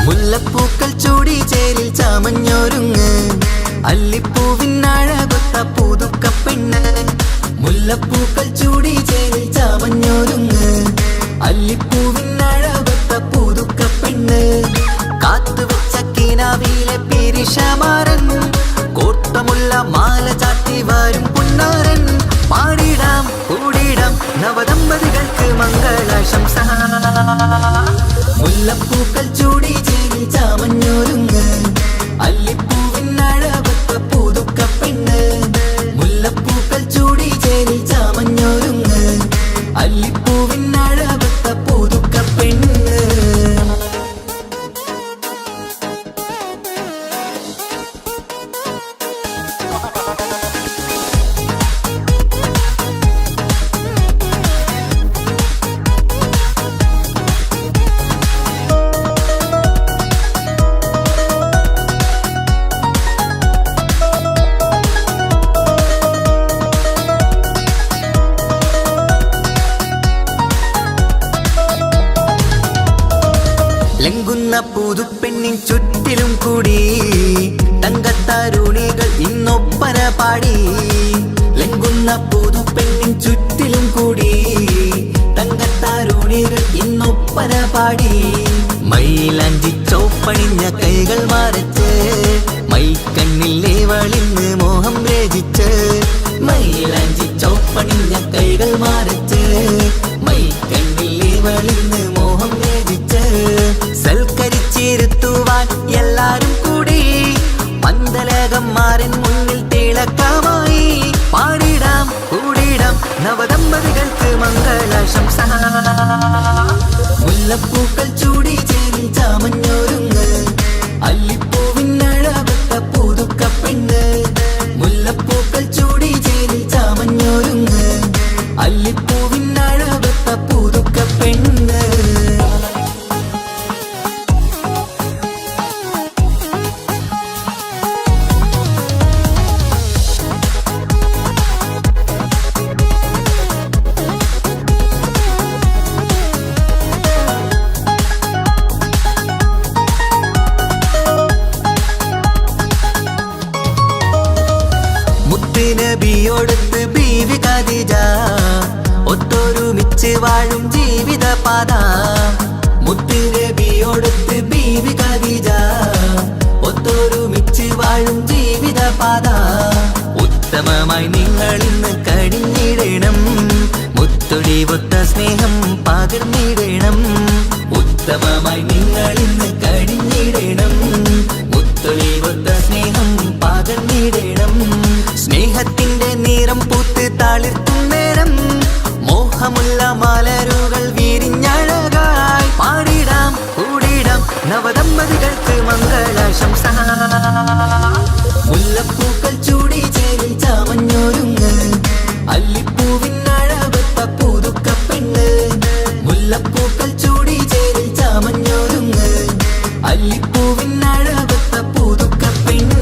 മുല്ലപ്പൂക്കൾ ചൂടി ചേരിൽ ചാമഞ്ഞൊരുങ്ങ് അല്ലിപ്പൂവിനഴകൊത്ത പുതുക്കപ്പെണ്ണ് മുല്ലപ്പൂക്കൾ ചൂടി ചേരിൽ ചാമഞ്ഞൊരുങ്ങ് അല്ലിപ്പൂവിനഴകൊത്ത പുതുക്കപ്പെണ്ണ് കാത്തുവെച്ച കിനാവിലെ പിരിശമാരൻ കോട്ടമുള്ള മാല ചാട്ടി വരും പുന്നാരൻ പാടിടാം കൂടിടാം നവദമ്പതികൾക്ക് മംഗളാശംസ മുല്ലപ്പൂക്കൾ ചൂടി ചേരി ചാമഞ്ഞൊരുങ്ങ് അല്ലിപ്പൂവിനഴകൊത്ത പുതുക്കപ്പെണ്ണ് മുല്ലപ്പൂക്കൾ ചൂടി ചേരി ചാമഞ്ഞൊരുങ്ങ് അല്ലിപ്പൂവിനഴകൊത്ത പുതുപ്പെണ്ണിൻ ചുറ്റിലും കൂടി തങ്കത്താരുണികൾ ഇന്നൊപ്പന പാടി. ലംഘുന്ന പുതുപ്പെണ്ണിൻ ചുറ്റിലും കൂടി തങ്കത്താരുണികൾ ഇന്നൊപ്പന പാടി. മൈലാഞ്ചി ചോപ്പണിഞ്ഞ കൈകൾ മറച്ച് മൈക്കണ്ണിലെ വളിന്ന് മോഹം രചിച്ച്. മൈലാഞ്ചി ചോപ്പണിഞ്ഞ കൈകൾ മറച്ച് മൈക്കണ്ണിലെ വളിന്ന് മോഹം രചിച്ച്. സൽക്കരിച്ചിരുത്തുവാൻ എല്ലാരും കൂടി പന്തലകന്മാരൻ മുന്നിൽ തിളക്കമായി. പാടിടാം കൂടിടാം നവദമ്പതികൾക്ക് മംഗളാശംസ. മുല്ലപ്പൂക്കൾ ചൂടി ചേരിൽ ചാമഞ്ഞൊരുങ്ങ് അല്ലിപ്പൂവിനഴവത്ത പുതുക്കപ്പെണ്ണ്. മുല്ലപ്പൂക്കൾ ചൂടി ചേരിൽ ചാമഞ്ഞൊരുങ്ങ് അല്ലിപ്പൂവിനഴവത്ത പുതുക്കപ്പെണ്ണ്. നബിയോടൊത്ത് ബീവി ഖദീജ ഒത്തൊരുമിച്ച് വാഴും ജീവിതപാത. മുത്ത് നബിയോടൊത്ത് ബീവി ഖദീജ ഒത്തൊരുമിച്ച് വാഴും ജീവിതപാത. ഉത്തമമായി നിങ്ങൾ ഇന്ന് കഴിഞ്ഞിടണം, മുത്തൊടിവൊത്ത സ്നേഹം പകർന്നിടണം. ഉത്തമമായി നിങ്ങൾ ഇന്ന് കഴിഞ്ഞിടണം, മുത്തൊടിവൊത്ത സ്നേഹം പകർന്നിടണം. സ്നേഹത്തിന്റെ നിറം പൂത്ത് താളിർത്തും നേരം മോഹമുള്ള മലരുകൾ വിരിഞ്ഞഴകായി. പാടിടാം കൂടിടാം നവദമ്പതികൾക്ക് മംഗളാശംസ. മുല്ലപ്പൂക്കൾ ചൂടി ചേരിൽ ചാമഞ്ഞൊരുങ്ങ് അല്ലിപ്പൂവിനഴവത്ത പുതുക്കപ്പെണ്ണ്. മുല്ലപ്പൂക്കൾ ചൂടി ചേരിൽ ചാമഞ്ഞൊരുങ്ങ് അല്ലിപ്പൂവിനഴവത്ത പുതുക്കപ്പെണ്ണ്.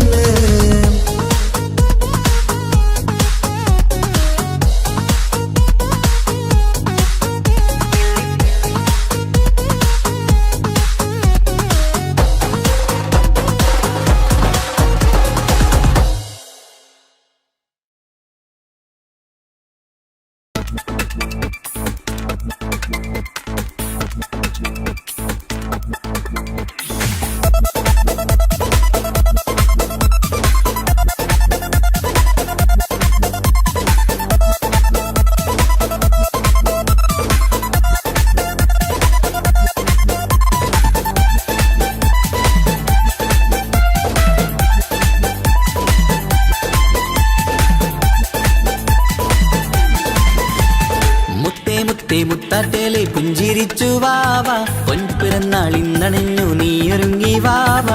മുത്താട്ടേലെ പുഞ്ചിരിച്ചു വാവ, പൊൻപിറന്നാൾ ഇന്നണഞ്ഞു നീയൊരുങ്ങി വാവ.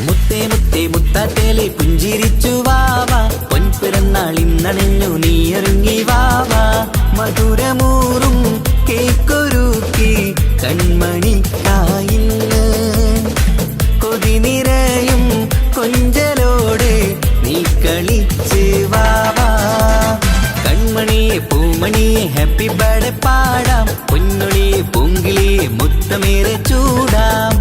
മുത്തേ മുത്തേ മുത്താട്ടേലെ പുഞ്ചിരിച്ചു വാവ, പൊൻപിറന്നാൾ ഇന്നണഞ്ഞു നീയൊരുങ്ങി വാവ. മധുരമൂറും കേക്കൊരുക്കി കൺമണിക്കായിന്ന് കൊതി നിറയും കൊഞ്ചലോടെ നീ കളിച്ച് വാവ. കൺമണിയെ പൂമണിയെ ഹാപ്പി ബർത്ത്ഡേ പാടാം, പൊന്നൊളിയെ പൂങ്കിളിയെ മുത്തമേറെ ചൂടാം.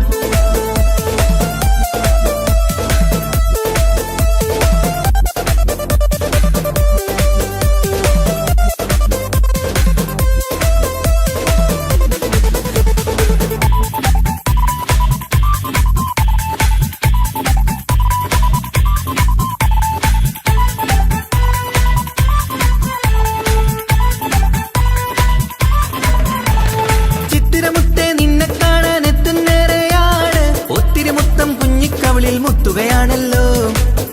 മുത്തുകയാണല്ലോ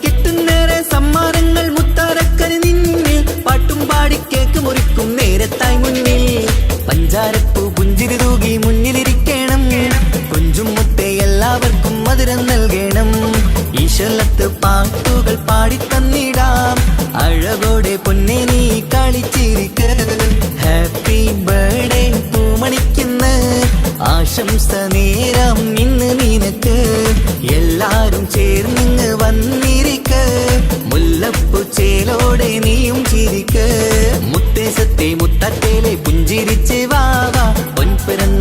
കിട്ടുന്നേറെ സമ്മാനങ്ങൾ മുത്താരക്കന് നിന്നിൽ, പാട്ടും പാടി കേക്ക് മുറിക്കും നേരത്തായി മുന്നിൽ. പഞ്ചാരപ്പൂ പുഞ്ചിരി തൂകി മുന്നിലിരിക്കണം, കുഞ്ചും മുത്തേ എല്ലാവർക്കും മധുരം നൽകണം. ഈശ്വരത്ത് പാട്ടുകൾ പാടിത്തന്നിടാം, അഴകോടെ പൊന്നെ നീ കളിച്ചിരിക്ക. ഹാപ്പി ബർത്ത്ഡേ പൂമണിക്കുന്ന ആശംസ നേരം ഇന്ന് നിനക്ക്. എല്ലാരും ചേർന്നിങ്ങ് വന്നിരിക്ക, മുല്ലപ്പൂ ചേലോടെ നീയും ചിരിക്ക. മുത്തേ സത്തേ മുത്തട്ടേലെ പുഞ്ചിരിച്ച് വാവ, പൊൻപിറന്ന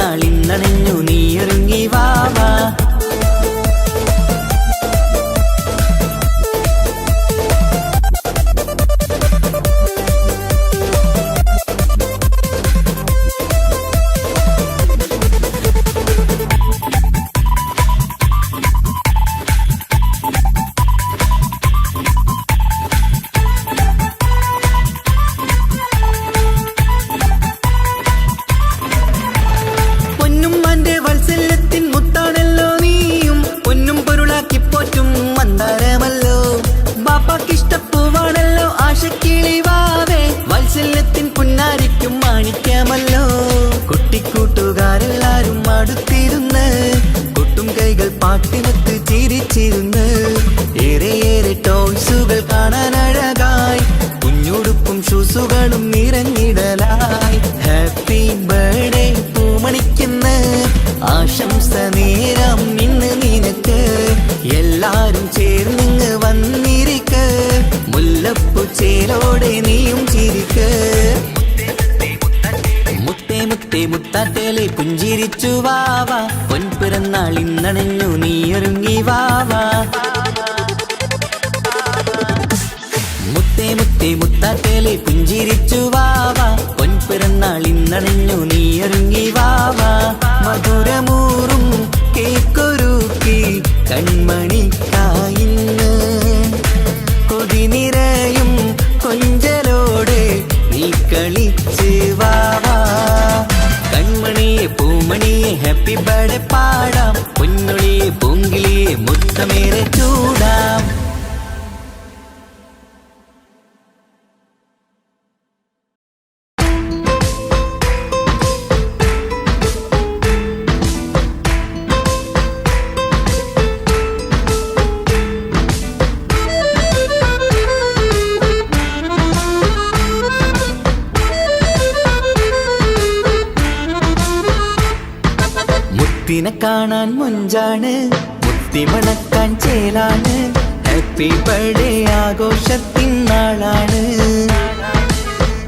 ചേലോടെ നീയും ചിരിക്ക്. മുത്തേ മുത്തേ മുത്താട്ടേലെ പുഞ്ചിരിച്ചു വാവാ, പൊൻപിറന്നാൾ ഇന്നണഞ്ഞു നീയൊരുങ്ങി വാവാ. മുത്തേ മുത്തേ മുത്താട്ടേലെ പുഞ്ചിരിച്ചു വാവാ, പൊൻപിറന്നാൾ ഇന്നണഞ്ഞു നീയൊരുങ്ങി വാവാ. മധുരമൂറും കേക്കൊരുക്കി കൺമണിക്കായിന്ന്, കൊതി നിറയും കൊഞ്ചലോടെ നീ കളിച്ച് വാവാ. കൺമണിയെ പൂമണിയെ ഹാപ്പി ബർത്ത്ഡേ പാടാം, പൊന്നൊളിയെ പൂങ്കിളിയെ മുത്തമേറെ ചൂടാം. മുത്തിനെ കാണാൻ മൊഞ്ചാണ്, മുത്തി മണക്കാൻ ചേലാണ്, ഹാപ്പി ബർത്ത്ഡേ ആഘോഷത്തിൻ നാളാണ്.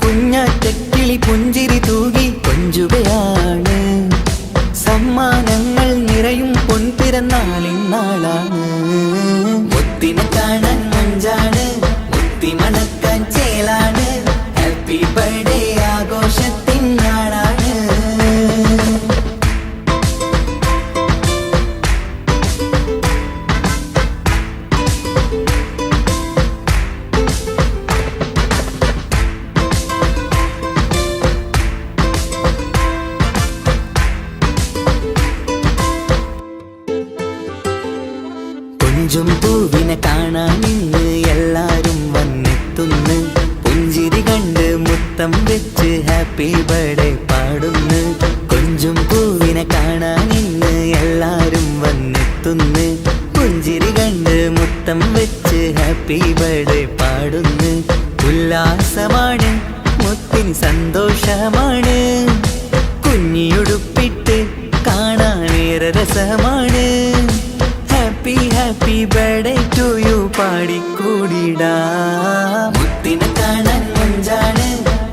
കുഞ്ഞാറ്റക്കിളി പുഞ്ചിരി തൂകി കൊഞ്ചുകയാണ്, സമ്മാനങ്ങൾ നിറയും പൊൻപിറന്നാളിൻ നാളാണ്. മുത്തിനെ കാണാൻ മൊഞ്ചാണ്, മുത്തി മണക്കാൻ ചേലാണ്, ഹാപ്പി ബർത്ത്ഡേ ആഘോഷത്തിൻ നാളാണ്. കൊഞ്ചും പൂവിനെ കാണാൻ ഇന്ന് എല്ലാരും വന്നെത്തുന്നു, പുഞ്ചിരി കണ്ട് മുത്തം വെച്ച് ഹാപ്പി ബർത്ത്ഡേ പാടുന്നു. കൊഞ്ചും പൂവിനെ കാണാൻ ഇന്ന് എല്ലാരും വന്നെത്തുന്നു, പുഞ്ചിരി കണ്ട് മുത്തം വെച്ച് ഹാപ്പി ബർത്ത്ഡേ പാടുന്നു. ഉല്ലാസമാണ് മുത്തിന് സന്തോഷമാണ്, കുഞ്ഞിയുടുപ്പിട്ട് കാണാനേറെ രസമാണ്. Happy happy birthday to you പാടിക്കൂടിടാ. മുത്തിനെ കാണാൻ മൊഞ്ചാണ്,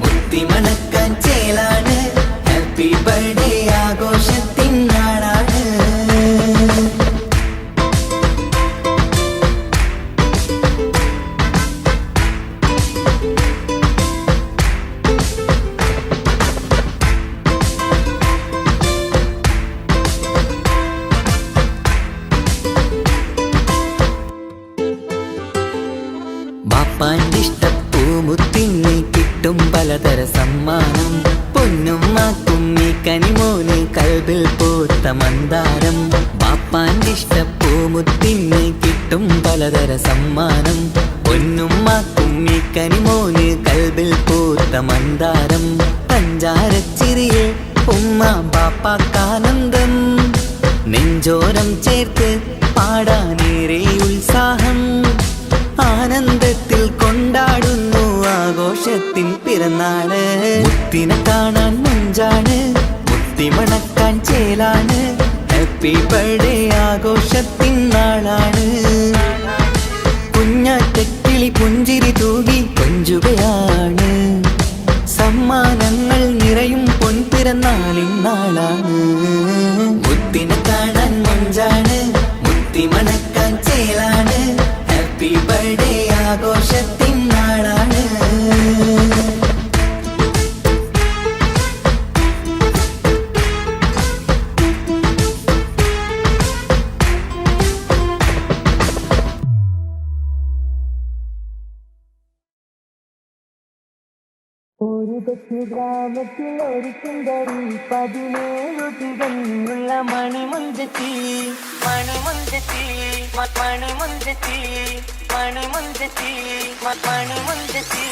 മുത്തി മണക്കാൻ ചേലാണ്, ഹാപ്പി ബർത്ത്ഡേ ആഘോഷത്തിൻ നാളാണ്. ബാപ്പാന്റെ ഇഷ്ടപ്പൂമുത്തിന് കിട്ടും പലതര സമ്മാനം, പൊന്നുമ്മാക്കും ഈ കനിമോന് കൽബിൽ പൂത്ത മന്ദാരം. ബാപ്പാന്റെ ഇഷ്ടപ്പൂമുത്തിന് കിട്ടും പലതര സമ്മാനം, പൊന്നുമ്മാക്കും ഈ കനിമോന് കൽബിൽ പൂത്ത മന്ദാരം. പഞ്ചാരച്ചിരിയെ ഉമ്മ ബാപ്പാക്കാനന്ദം, നെഞ്ചോരം ചേർത്ത് പാടാനേറെ ഉത്സാഹം. ആനന്ദത്തിൽ കൊണ്ടാടുന്നു ആഘോഷത്തിൻ പിറന്നാള്. മുത്തിനെ കാണാൻ മൊഞ്ചാണ്, മുത്തി മണക്കാൻ ചേലാണ്, ഹാപ്പി ബർത്ത്ഡേ ആഘോഷത്തിൻ നാളാണ്. കുഞ്ഞാറ്റക്കിളി പുഞ്ചിരി തൂകി കൊഞ്ചുകയാണ്, സമ്മാനങ്ങൾ നിറയും പൊൻപിറന്നാളിൻ നാളാണ്. മുത്തിനെ കാണാൻ മൊഞ്ചാണ്, മുത്തി മണക്കാൻ ചേലാണ്, ഹാപ്പി ബർത്ത്ഡേ ആഘോഷത്തിൻ നാളാണ്. ഒരു കൊച്ചു ഗ്രാമത്തിൽ ഒരു സുന്ദരി 17 തികഞ്ഞുള്ള മണിമുഞ്ചത്തി, മണിമുഞ്ചത്തി, മണിമുഞ്ചത്തി, മണിമുഞ്ചത്തി, മണിമുഞ്ചത്തി.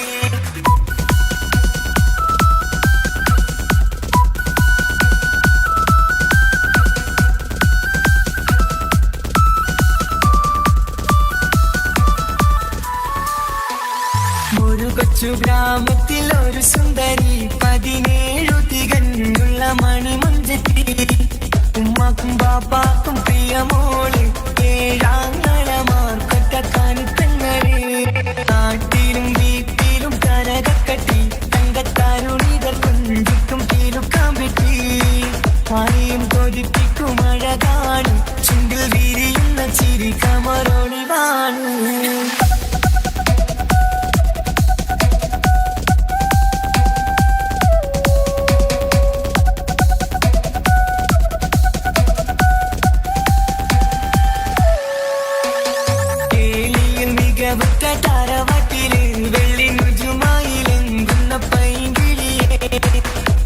ഒരു കൊച്ചു ഗ്രാമത്തിൽ ഒരു സുന്ദരി 17 തികഞ്ഞുള്ള മണിമുഞ്ചത്തി, ഉമ്മാക്കും ബാപ്പാക്കും പ്രിയമോള്, ഏഴാങ്ങളമാർക്കൊറ്റ കനുത്തങ്ങള്, നാട്ടിലും വീട്ടിലും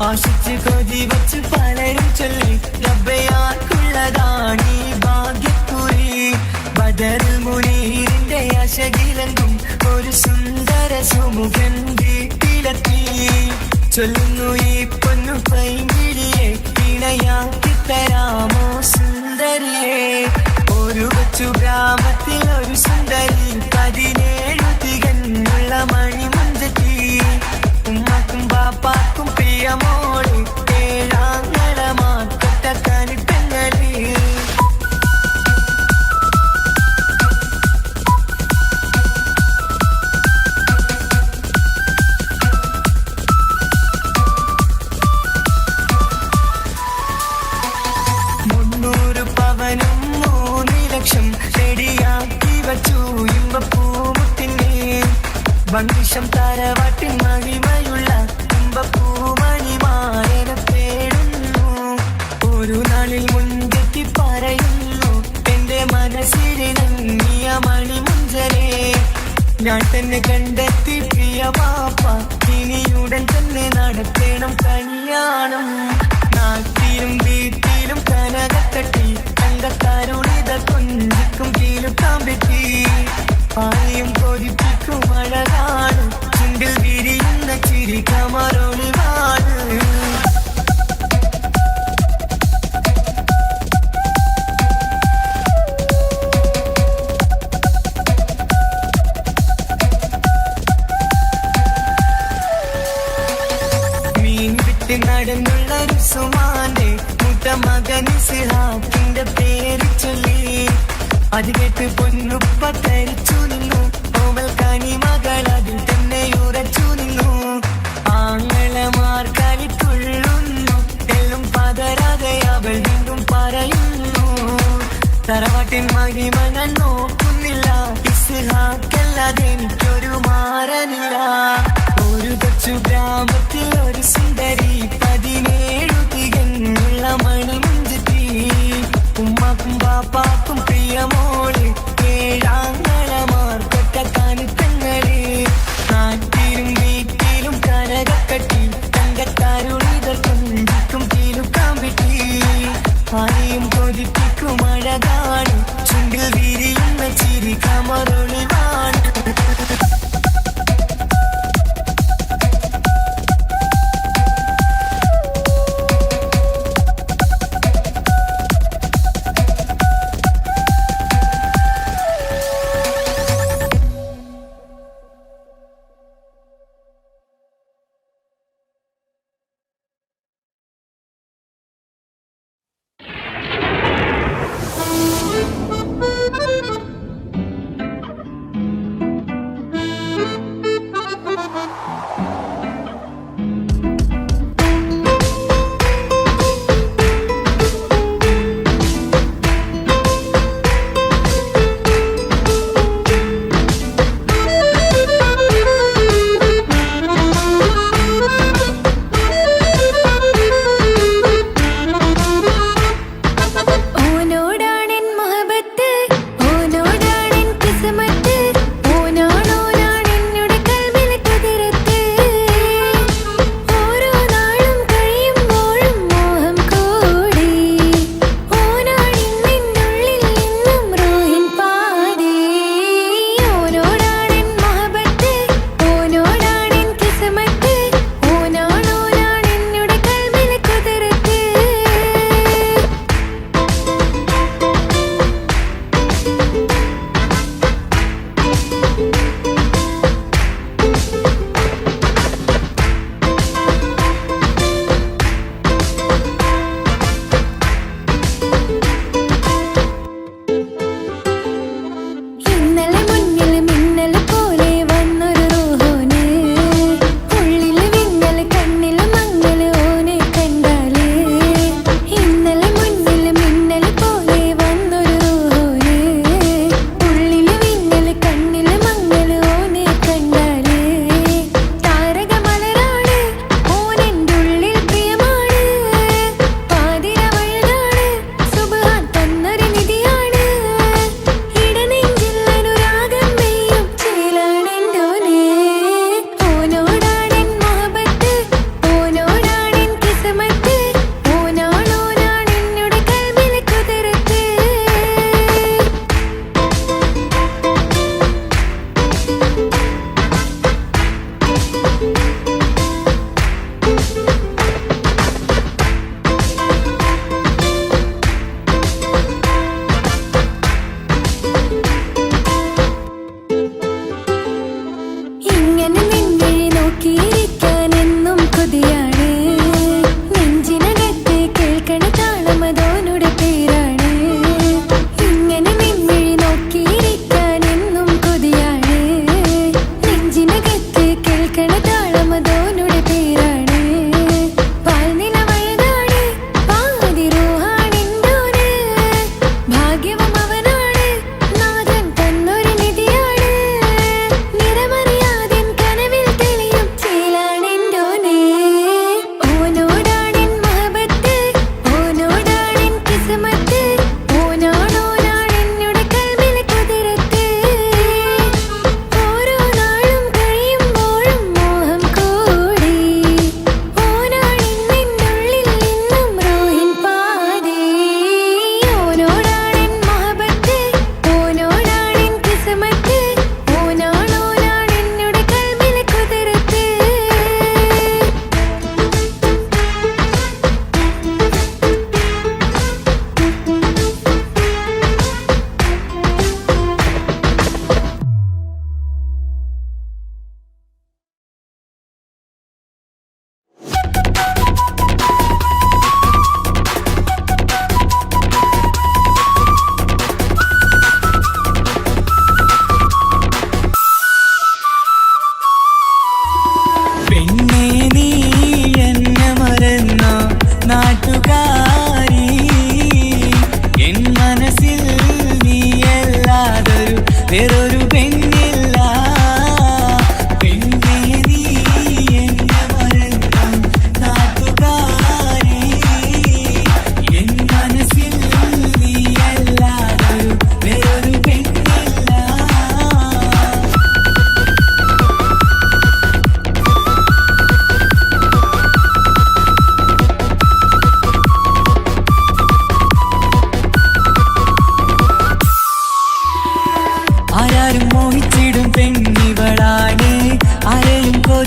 ആശിച്ച് കൊതി വച്ച് പലരും ചൊല്ലി റബ്ബയാർക്കുള്ളതാണ് ഈ ഭാഗ്യക്കുറി. ബദറുൽ മുനീറിന്റെ ആശകിലെങ്കും ഒരു സുന്ദര സുമുഖൻ വീട്ടിലെത്തി. ചൊല്ലുന്നു ഈ പൊന്നു പൈങ്കിളിയെ ഇണയാക്കി തരാമോ സുന്ദരിയെ. ഒരു കൊച്ചു ഗ്രാമത്തിൽ ഒരു സുന്ദരി 17 തികഞ്ഞുള്ള മണിമുഞ്ചത്തി. ഉമ്മക്കും ബാപ്പാക്കും പ്രിയമോള് 7 കനിപ്പെങ്ങളി. പവനും 3 ലക്ഷം റെഡിയാക്കി വച്ചു ഇമ്പപ്പൂമുട്ടിനെ. വണ്ടിഷം തറവാട്ടിൻ മഹിമയുള്ള ഇമ്പപ്പൂമണിമാരനെ തേടുന്നു. ഒരു നാളിൽ മുൻകെത്തി പറയുന്നു എന്റെ മനസ്സിലിണങ്ങിയ മണിമുഞ്ചരെ. ഞാൻ തന്നെ കണ്ടെത്തി പ്രിയ പാപ്പ, ഇനിയുടൻ തന്നെ നടത്തണം കല്യാണം. നാട്ടിലും വീട്ടിലും കനകത്തട്ടി തങ്കത്താരുണിത കൊഞ്ചിക്കും കീലുക്കാൻ പറ്റി. ആരെയും കൊതിപ്പിക്കും അഴകാണ് ചുണ്ടിൽ വിരിയുന്ന ചിരി കമറൊളിവാണ്. നടന്നുള്ള റുസുമാന്റെ മുട്ട മകൻ ഇസ്ഹാഖിന്റെ പേര് ചൊല്ലി. അത് കേട്ട് പൊന്നുപ്പ തരിച്ചു നിന്നു. ഓമൽ കനി മകൾ അതിൽ തന്നെ ഉറച്ചു നിന്നു. ആങ്ങളമാർ കളിത്തുള്ളുന്നു. എല്ലും പതരാതെ അവൾ വീണ്ടും പറയുന്നു. തറവാട്ടിൻ മഹിമ ഞാൻ നോക്കുന്നില്ല. ഇസ്ഹാഖല്ലാതെ എനിക്കൊരു മാറനില്ല. ഒരു കൊച്ചു ഗ്രാമത്തിൽ ഒരു സുന്ദരി 17 തികഞ്ഞുള്ള മണിമുഞ്ചത്തി. ഉമ്മാക്കും ബാപ്പാക്കും പ്രിയമോള് 7 കനിപ്പെങ്ങളി. നാട്ടിലും വീട്ടിലും കനകക്കട്ടി തങ്കത്താരുണിതർ കൊഞ്ചിക്കും കീലുക്കാൻ പറ്റി. ആരെയും കൊതിപ്പിക്കും അഴകാണ് ചുണ്ടിൽ വിരിയുന്ന ചിരി കമറൊളിവാണ്.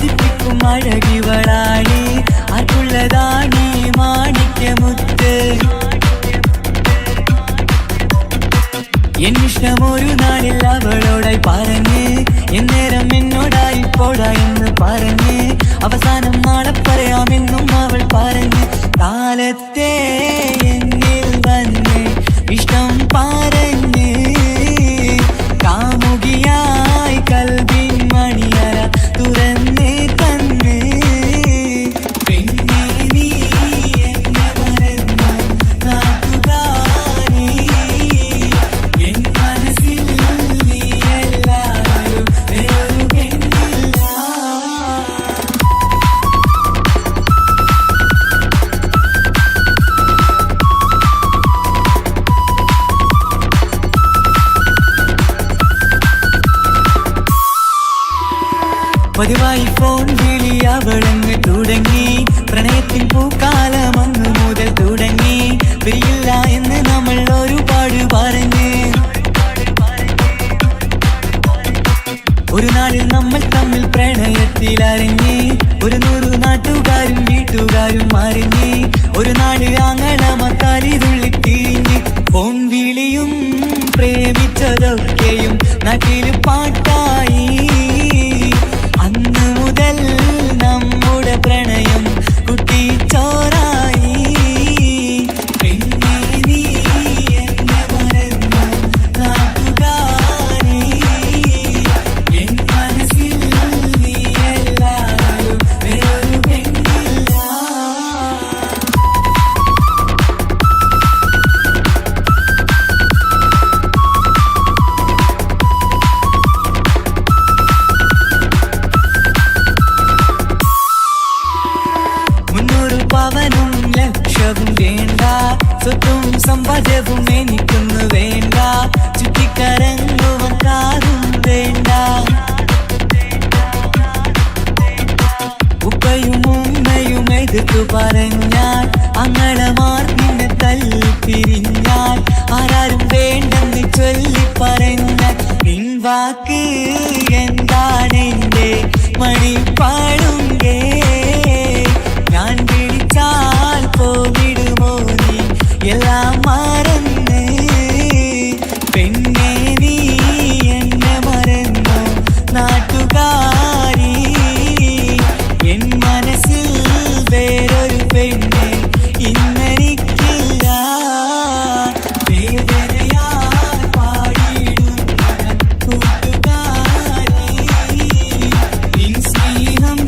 കൊതിപ്പിക്കും അഴകിവളാണി ആർക്കുള്ളതാണീ മാണിക്യമുത്ത് എന്നിഷ്ടം ഒരു നാളിൽ അവളോടായി പറഞ്ഞ് എന്നേരം എന്നോടായി പോടാ എന്ന് പറഞ്ഞ് അവസാനം നാളെ പറയാമെന്നും അവൾ പറഞ്ഞ് കാലത്തെ എന്നിൽ വന്ന് ഇഷ്ടം പറഞ്ഞ് കാമുകിയായി കൽവിൻ മണിയറ തുറന്ന് തന്ന് പിന്നെ നീ എന്നെ മറന്നു കാത്തുകാരി എൻ മനസ്സിൽ നീ എല്ലാവരും വേറൊരു പെണ്ണില്ല. പതിവായി ഫോൺ വിളി അവളങ്ങ് തുടങ്ങി പ്രണയത്തിൻ പൂക്കാലം അന്ന് മുതൽ തുടങ്ങി പിരിയില്ല എന്ന് നമ്മൾ ഒരുപാട് പറഞ്ഞ് ഒരു നാളിൽ നമ്മൾ തമ്മിൽ പ്രണയത്തിലറിഞ്ഞ് 100 നാട്ടുകാരും വീട്ടുകാരും അറിഞ്ഞ് ഒരു നാട് ആങ്ങളമത്താലി തുള്ളിത്തിരിഞ്ഞ് ഫോൺ വിളിയും പ്രേമിച്ചതൊക്കെയും നാട്ടിൽ പാട്ടായി അന്ന് മുതൽ നമ്മുടെ പ്രണയം കുട്ടിച്ചോറായി പിന്നെ നീ എന്നെ മറന്നു നാട്ടുകാരി എൻ മനസ്സിൽ നീ എല്ലാവരും വേറൊരു പെണ്ണില്ല. പവനും ലക്ഷവും വേണ്ട സ്വത്തും സമ്പാദ്യവും എനിക്കൊന്നു വേണ്ട ചുറ്റിക്കറങ്ങുവാൻ കാറും വേണ്ട ഉപ്പയും ഉമ്മയും എതിർത്തു പറഞ്ഞാൽ അങ്ങളമാർ നിന്നെ തല്ലി പിരിഞ്ഞാൽ ആരാരും വേണ്ടെന്ന് ചൊല്ലി പറഞ്ഞാൽ നിൻ വാക്ക് എന്താണെന്റെ മണിപ്പാടുങ്കേ ഞാൻ വിളിച്ചാൽ പോവിടുമോ നീ എല്ലാം മറന്ന് പെണ്ണെ നീ എന്നെ മറന്നു നാട്ടുകാരി എൻ മനസ്സിൽ വേറൊരു പെണ്ണ് ഇന്നെനിക്കില്ല വേദനയാൽ പാടിയിടുന്ന കൂട്ടുകാരി നിൻ സ്നേഹം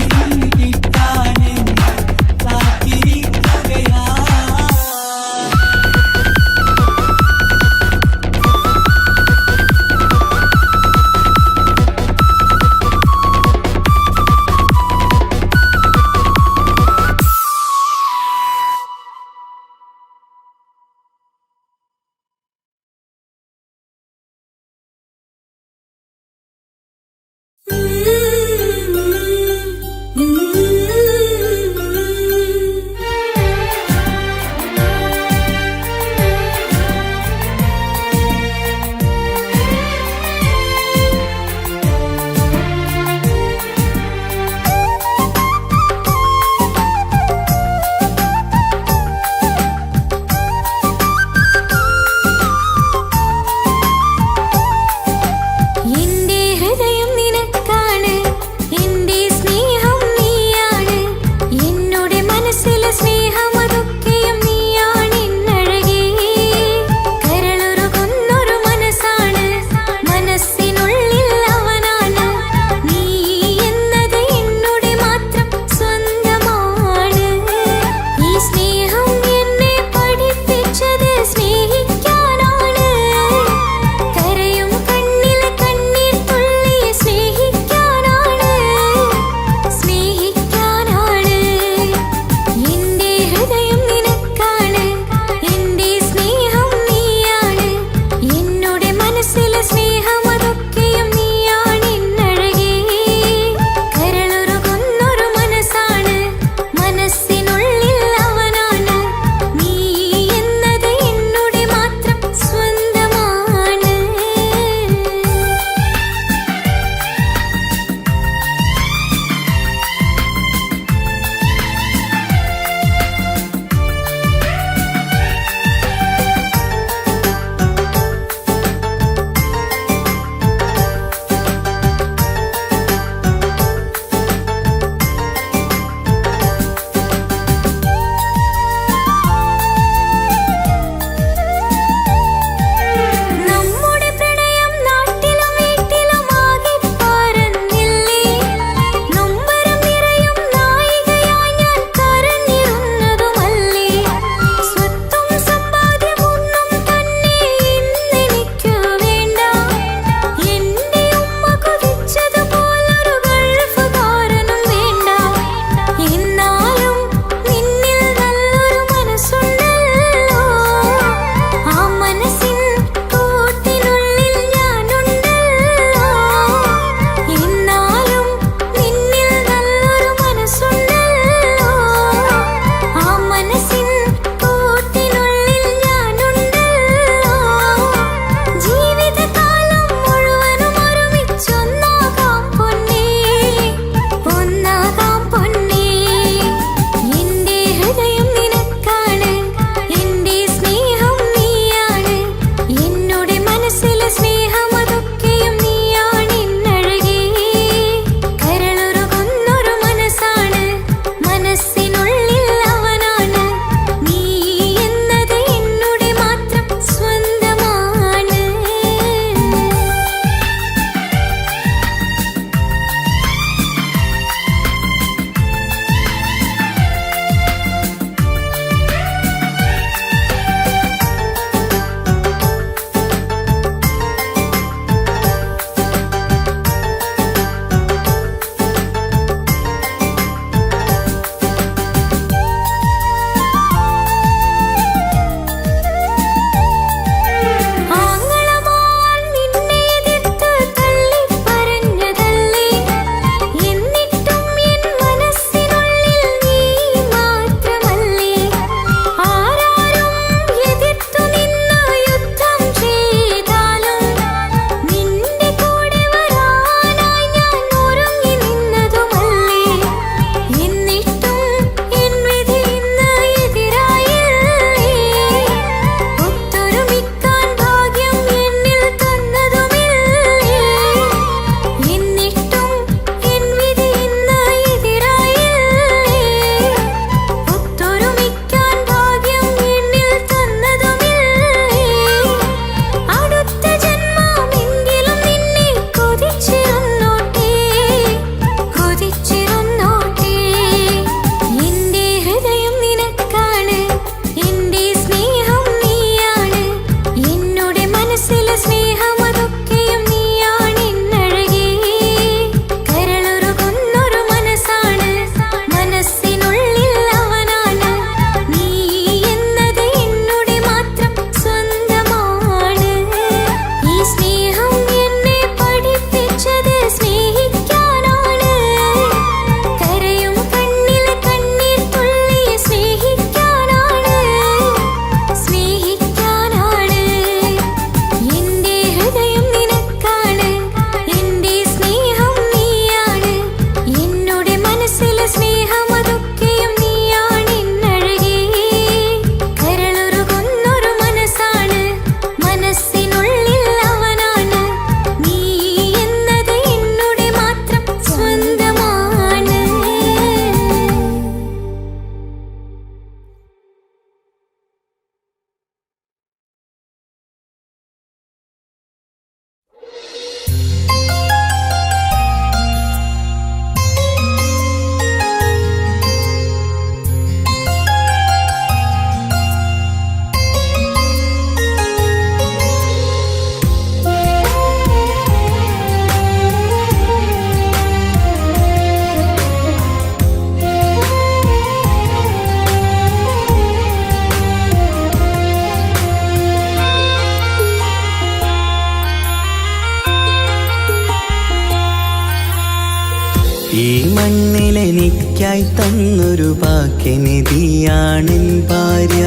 മണ്ണിലെനിക്കായി തന്നൊരു ഭാഗ്യനിധിയാണെൻ ഭാര്യ.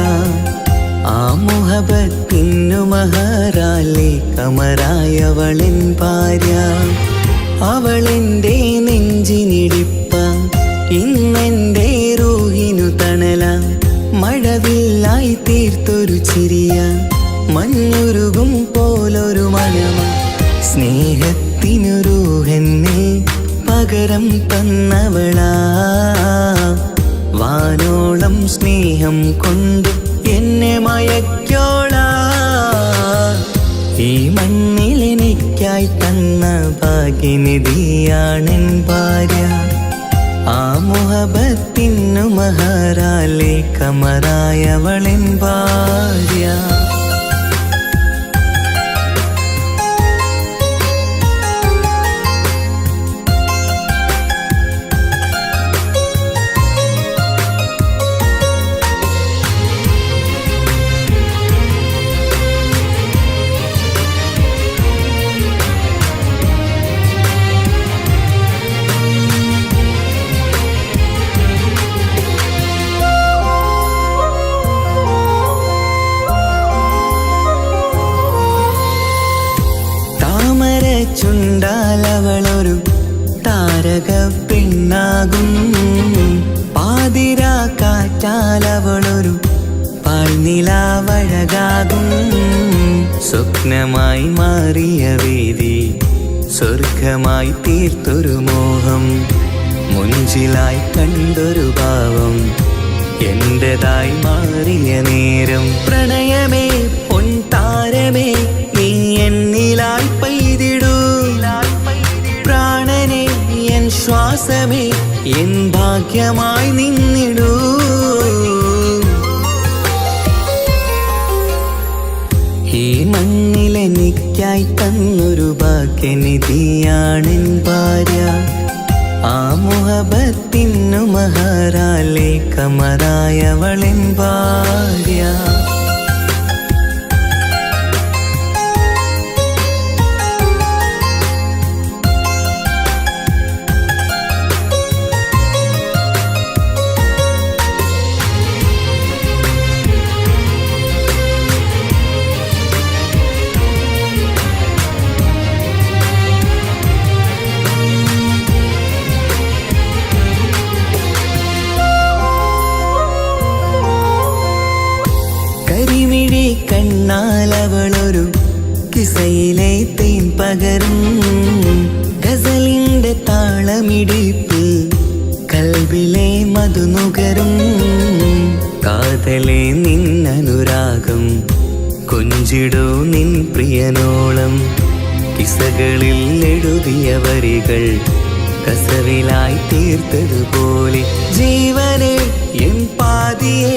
ആ മുഹബത്തിനു മഹറാലെ കമറായവളെൻ ഭാര്യ. അവളെൻ്റെ നെഞ്ചിനിടിപ്പ, ഇന്നെൻ്റെ റൂഹിനു തണല. മഴവില്ലായി തീർത്തൊരു ചിരിയ, മഞ്ഞുരുകും പോലൊരു മനമ. സ്നേഹത്തിനു റൂഹെന്നെ പകരം തന്നവളാ. വാനോളം സ്നേഹം കൊണ്ട് എന്നെ മയക്കോളാ. ഈ മണ്ണിലെനിക്കായി തന്ന ഭാഗ്യനിധിയാണെൻ ഭാര്യ. ആ മുഹബത്തിനു മഹറാലെ കമറായവളെൻ ഭാര്യ. ചുണ്ടാലവളൊരു താരക പെണ്ണാകും. പാതിര കാറ്റാലവളൊരു പാൽനിലാവഴകാകും. സ്വപ്നമായി മാറിയ വേദി സ്വർഗമായി തീർത്തൊരു മോഹം. മുഞ്ചിലായി കണ്ടൊരു ഭാവം എന്റേതായി മാറിയ നേരം. പ്രണയമേ പൊൻതാരമേ നീ എന്നിലായി പെയ്തിടൂ. പ്രാണനെ എൻ ശ്വാസമേ എൻ ഭാഗ്യമായി നിന്നിടൂ. ഈ മണ്ണിലെനിക്കായി തന്നൊരു ഭാഗ്യനിധിയാണെൻ ഭാര്യ. ആ മുഹബത്തിനു മഹറാലെ കമറായവളെൻ ഭാര്യ. കണ്ണാലവളൊരു കിസയിലെ തേൻ പകരും. ഗസലിന്റെ താളമിടിപ്പിൽ കൽബിലെ മധുനുകരും. കാതലെ നിന്നനുരാഗം കൊഞ്ചിടൂ നിൻ പ്രിയനോളം. കിസകളിൽ എഴുതിയ വരികൾ കസവിലായി തീർത്തതുപോലെ. ജീവനെ എൻ പാതിയെ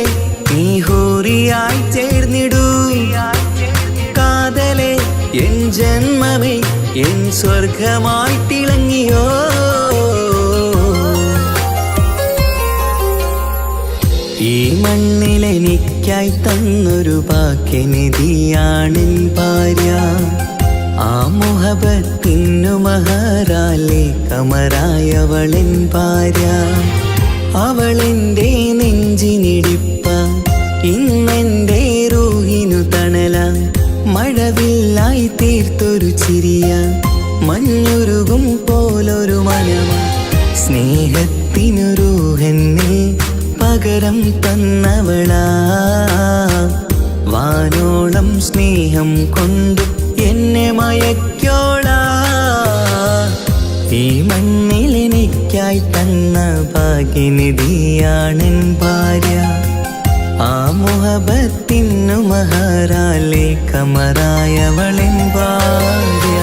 നീ ഹൂറിയായി ചേർന്നിടൂ. കാതലെ എൻ ജന്മമേ എൻ സ്വർഗമായി തിളങ്ങിയോ. ഈ മണ്ണിലെനിക്കായി തന്നൊരു ഭാഗ്യനിധിയാണെൻ ഭാര്യ. ആ മുഹബത്തിനു മഹറാലെ കമറായവളെൻ ഭാര്യ. അവളെൻ്റെ നെഞ്ചിനിടിപ്പ, ഇന്നെൻ്റെ റൂഹിനു തണല. മഴവില്ലായി തീർത്തൊരു ചിരിയ, മഞ്ഞുരുകും പോലൊരു മനമ. സ്നേഹത്തിനു റൂഹെന്നെ പകരം തന്നവളാ. വാനോളം സ്നേഹം കൊണ്ട് എന്നെ മയക്കോളാ. ഈ മണ്ണിലെനിക്കായി തന്ന ഭാഗ്യനിധിയാണെൻ ഭാര്യ. ആ മുഹബത്തിനു മഹറാലെ കമറായവളെൻ ഭാര്യ.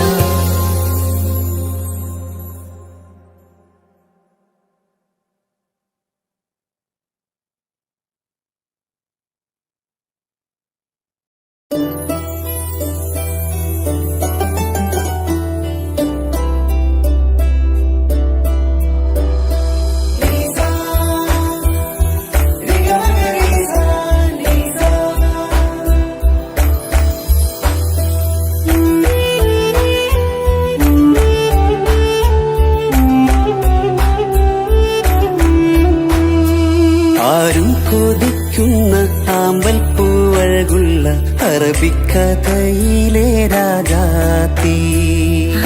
ആരും കൊതിക്കുന്ന ആമ്പൽ പൂവഴകുള്ള അറബിക്കഥയിലെ രാജാത്തി.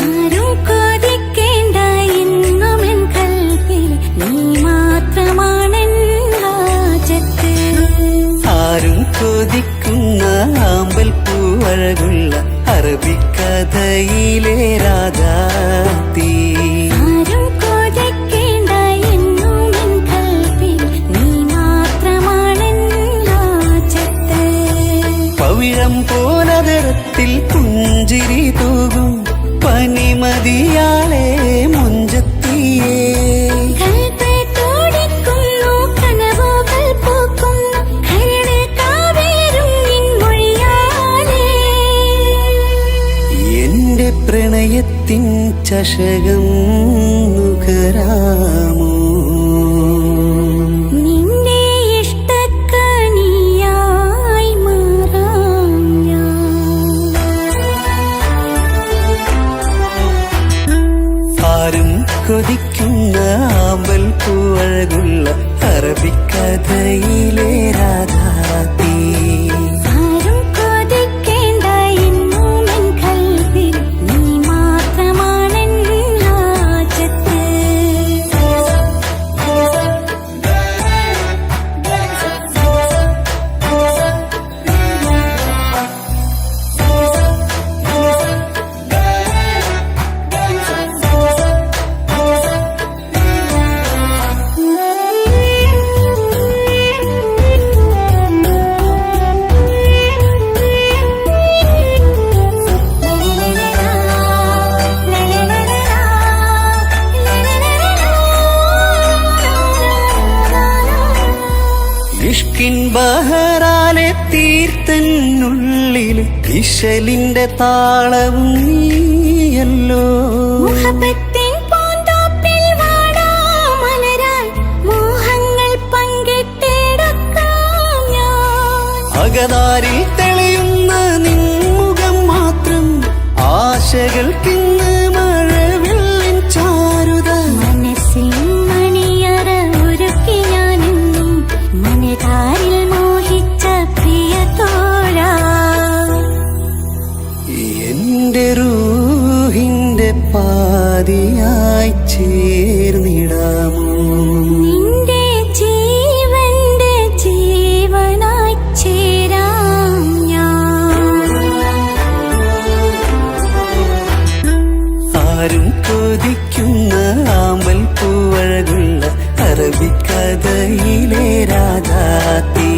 ആരും കൊതിക്കേണ്ട എന്നുമെൻ കൽവിൽ നീ മാത്രമാണെൻ ഹാജത്ത്. ആരും കൊതിക്കുന്ന ആമ്പൽ പൂവഴകുള്ള അറബിക്കഥയിലെ രാജാത്തി. ആരും കൊതിക്കേണ്ട എന്നുമെൻ കൽവിൽ നീ മാത്രമാണെൻ ഹാജത്ത്. പവിഴം പോലതരത്തിൽ പുഞ്ചിരി തൂകും പനിമതിയാളെ മുഞ്ചത്തിയേ. കൽബ് തുടിക്കുന്നു, കനവുകൾ പൂക്കുന്നു, കരളിൽ കാവേരും നിൻ മൊഴിയാലേ. എന്റെ പ്രണയത്തിൻ ചഷകം നുകരാമോ? നിന്റെ ഇഷ്ടക്കനിയായി മാറാം ഞാൻ. ആരും കൊതിക്കുന്ന ആമ്പൽ പൂവഴകുള്ള അറബിക്കഥയിലെ രാജാത്തി. ആരും കൊതിക്കേണ്ട എന്നുമെൻ കൽവിൽ നീ മാത്രമാണെൻ ഹാജത്ത്. ഇഷ്കിൻ ബഹറാലെ തീർത്തന്നുള്ളിൽ ഇശലിന്റെ താളവും നീയല്ലോ. മുഹബത്തിൻ പൂന്തോപ്പിൽ വാടാമലരായി മോഹങ്ങൾ പങ്കിട്ടെടുക്കാം ഞാൻ. അകതാരിൽ തെളിയുന്ന നിൻമുഖം മാത്രം ആശകൾക്കിന്ന് മഴവില്ലിൻ ചാരുത. മനസ്സിൻ മണിയറ ഒരുക്കി ഞാനെന്നും മനതാരിൽ മോഹിച്ച പ്രിയതോഴാ. എന്റെ റൂഹിന്റെ പാതിയായി ചേർന്നിടാമോ? നിന്റെ ജീവന്റെ ജീവനായി ചേരാം ഞാൻ. ആരും കൊതിക്കുന്ന ആമ്പൽ പൂവഴകുള്ള അറബിക്കഥയിലെ രാജാത്തി.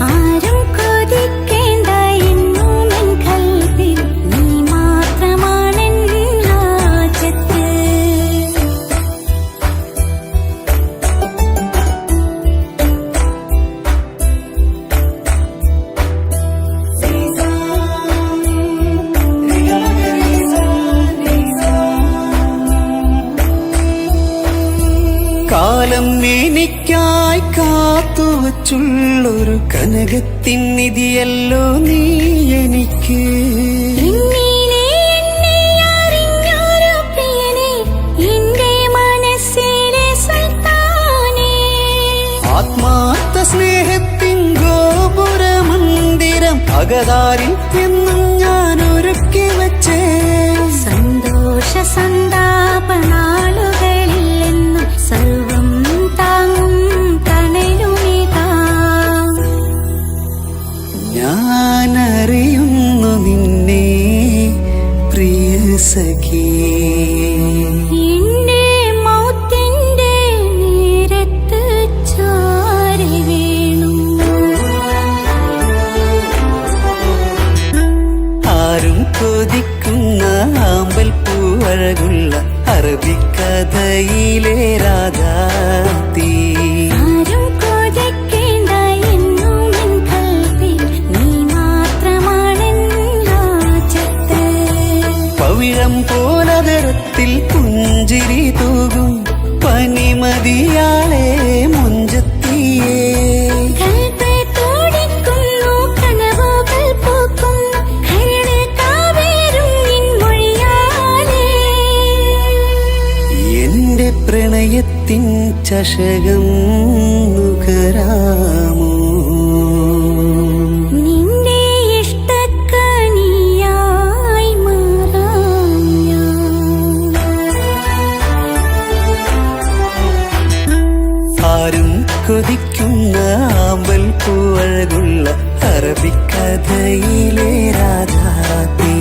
ആരും കൊതിക്കേണ്ട എന്നുമെൻ കൽവിൽ നീ മാത്രമാണെൻ ഹാജത്ത്. കാലം എനിക്കായി കാത്തുവച്ചുള്ളൊരു കനകത്തിൻ നിധിയല്ലോ നീ എനിക്ക്. എന്നിലെ എന്നെ അറിഞ്ഞൊരു പ്രിയനെ, എന്റെ മനസ്സിലെ സുൽത്താനേ. ആത്മാർത്ഥ സ്നേഹത്തിൻ ഗോപുര മന്ദിരം അകതാരിൽ എന്നും ഞാൻ ഒരുക്കി വച്ചേ. സന്തോഷ സന്താപ നാളുകളിൽ എന്നും സർവം താങ്ങും തണലുമിതാ. ഞാനറിയുന്നു നിന്നെ പ്രിയ സഖി. എന്റെ മൗത്തിന്റെ നേരത്ത് ചാരി വീണു. ആരും കൊതിക്കുന്ന ആമ്പൽ പൂവഴകുള്ള അറബിക്കഥയിലെ രാജാത്തി. ആരും കൊതിക്കേണ്ട എന്നുമെൻ കൽവിൽ നീ മാത്രമാണെൻ ഹാജത്ത്. പവിഴം പോലതരത്തിൽ പുഞ്ചിരി തൂകും പനിമതിയാളെ മുഞ്ചത്തിയേ. കൽബ് തുടിക്കുന്നു, കനവുകൾ പൂക്കുന്നു, കരളിൽ കാവേരും നിൻ മൊഴിയാലേ. എന്റെ പ്രണയത്തിൻ ചഷകം നുകരാമോ നിന്റെ ഇഷ്ടക്കനിയായി മാറാം ഞാൻ. ആരും കൊതിക്കുന്ന ആമ്പൽ പൂവഴകുള്ള അറബിക്കഥയിലെ രാജാത്തീ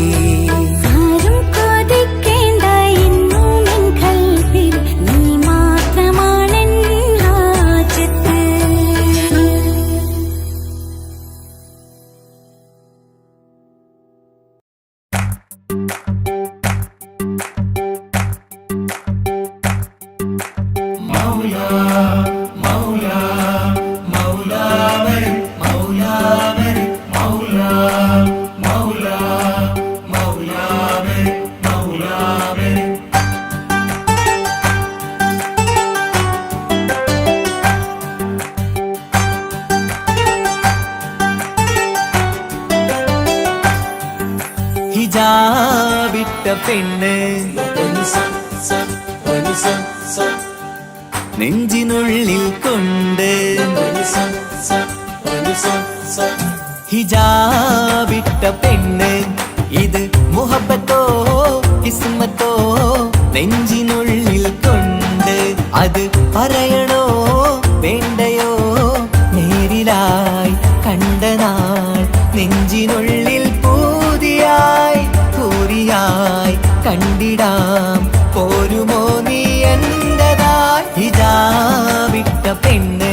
ആരും കൊതിക്കേണ്ട എന്നും എൻ കൽവിൽ നീ മാത്രമാണെൻ ഹാജത്ത്. ഹിജാബിട്ട പെണ്ണ് നെഞ്ചിനുള്ളിൽ കൊണ്ട് ഹിജാബിട്ട പെണ്ണ് ഇത് മുഹബത്തോ കിസ്മത്തോ നെഞ്ചിനുള്ളിൽ കൊണ്ട് അത് പറയണോ വേണ്ടയോ നേരിലായി കണ്ട നാൾ നെഞ്ചിനുള്ളിൽ പൂതിയായി പൂരിയായി കണ്ടിടാം പോരുമോ നീ എന്റതായി ഹിജാബിട്ട പെണ്ണ്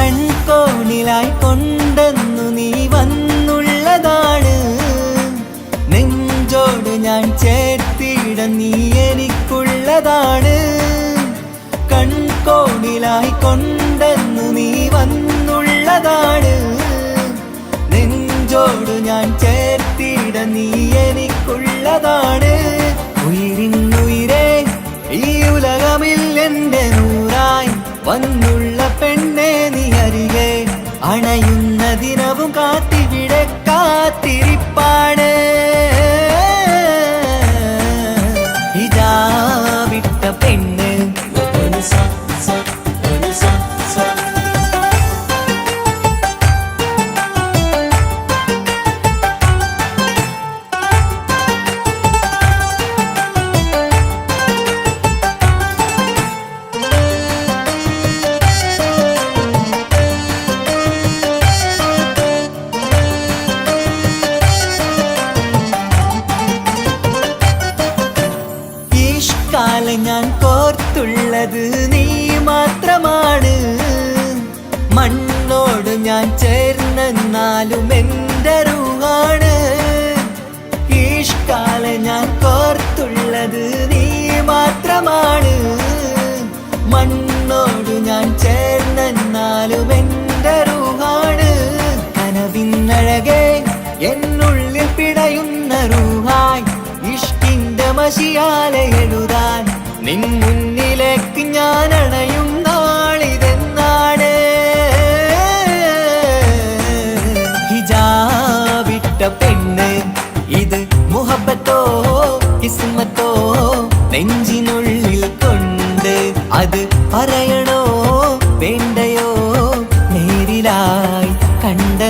കൺകോണിലായി കൊണ്ടെന്നു നീ വന്നുള്ളതാണ് നെഞ്ചോട് ഞാൻ ചേർത്തിട നീ എനിക്കുള്ളതാണ് കൺകോണിലായി കൊണ്ടെന്നു നീ വന്നുള്ളതാണ് നെഞ്ചോട് ഞാൻ ചേർത്തിട നീ എനിക്കുള്ളതാണ് ഉയിരിന്നുയിരേ ഈ ഉലകമിൽ എന്റെ നൂറായി വന്നുള്ള പെണ്ണെ നീ അരികെ അണയുന്ന ദിനവും കാത്തിവിടെ കാത്തിരിപ്പാണ് ഹിജാബിട്ട പെണ്ണ് കാലം ഞാൻ കോർത്തുള്ളത് നീ മാത്രമാണ് മണ്ണോട് ഞാൻ ചേർന്നെന്നാലും എൻ്റെ റൂഹാണ് ഈഷ്കാലം ഞാൻ കോർത്തുള്ളത് നീ മാത്രമാണ് മണ്ണോട് ഞാൻ ചേർന്നെന്നാലും എൻ്റെ റൂഹാണ് കനവിന്നഴകെ എന്നുള്ളിൽ പിടയുന്ന റൂഹായി ഇഷ്കിന്റെ മഷിയാലെ എഴുതാൻ നിൻ മുന്നിലേക്ക് ഞാൻ അണയും നാളിതെന്നാണ് ഹിജാബിട്ട പെണ്ണ് ഇത് മുഹബത്തോ കിസ്മത്തോ നെഞ്ചിനുള്ളിൽ കൊണ്ട് അത് പറയണോ വേണ്ടയോ നേരിലായി കണ്ട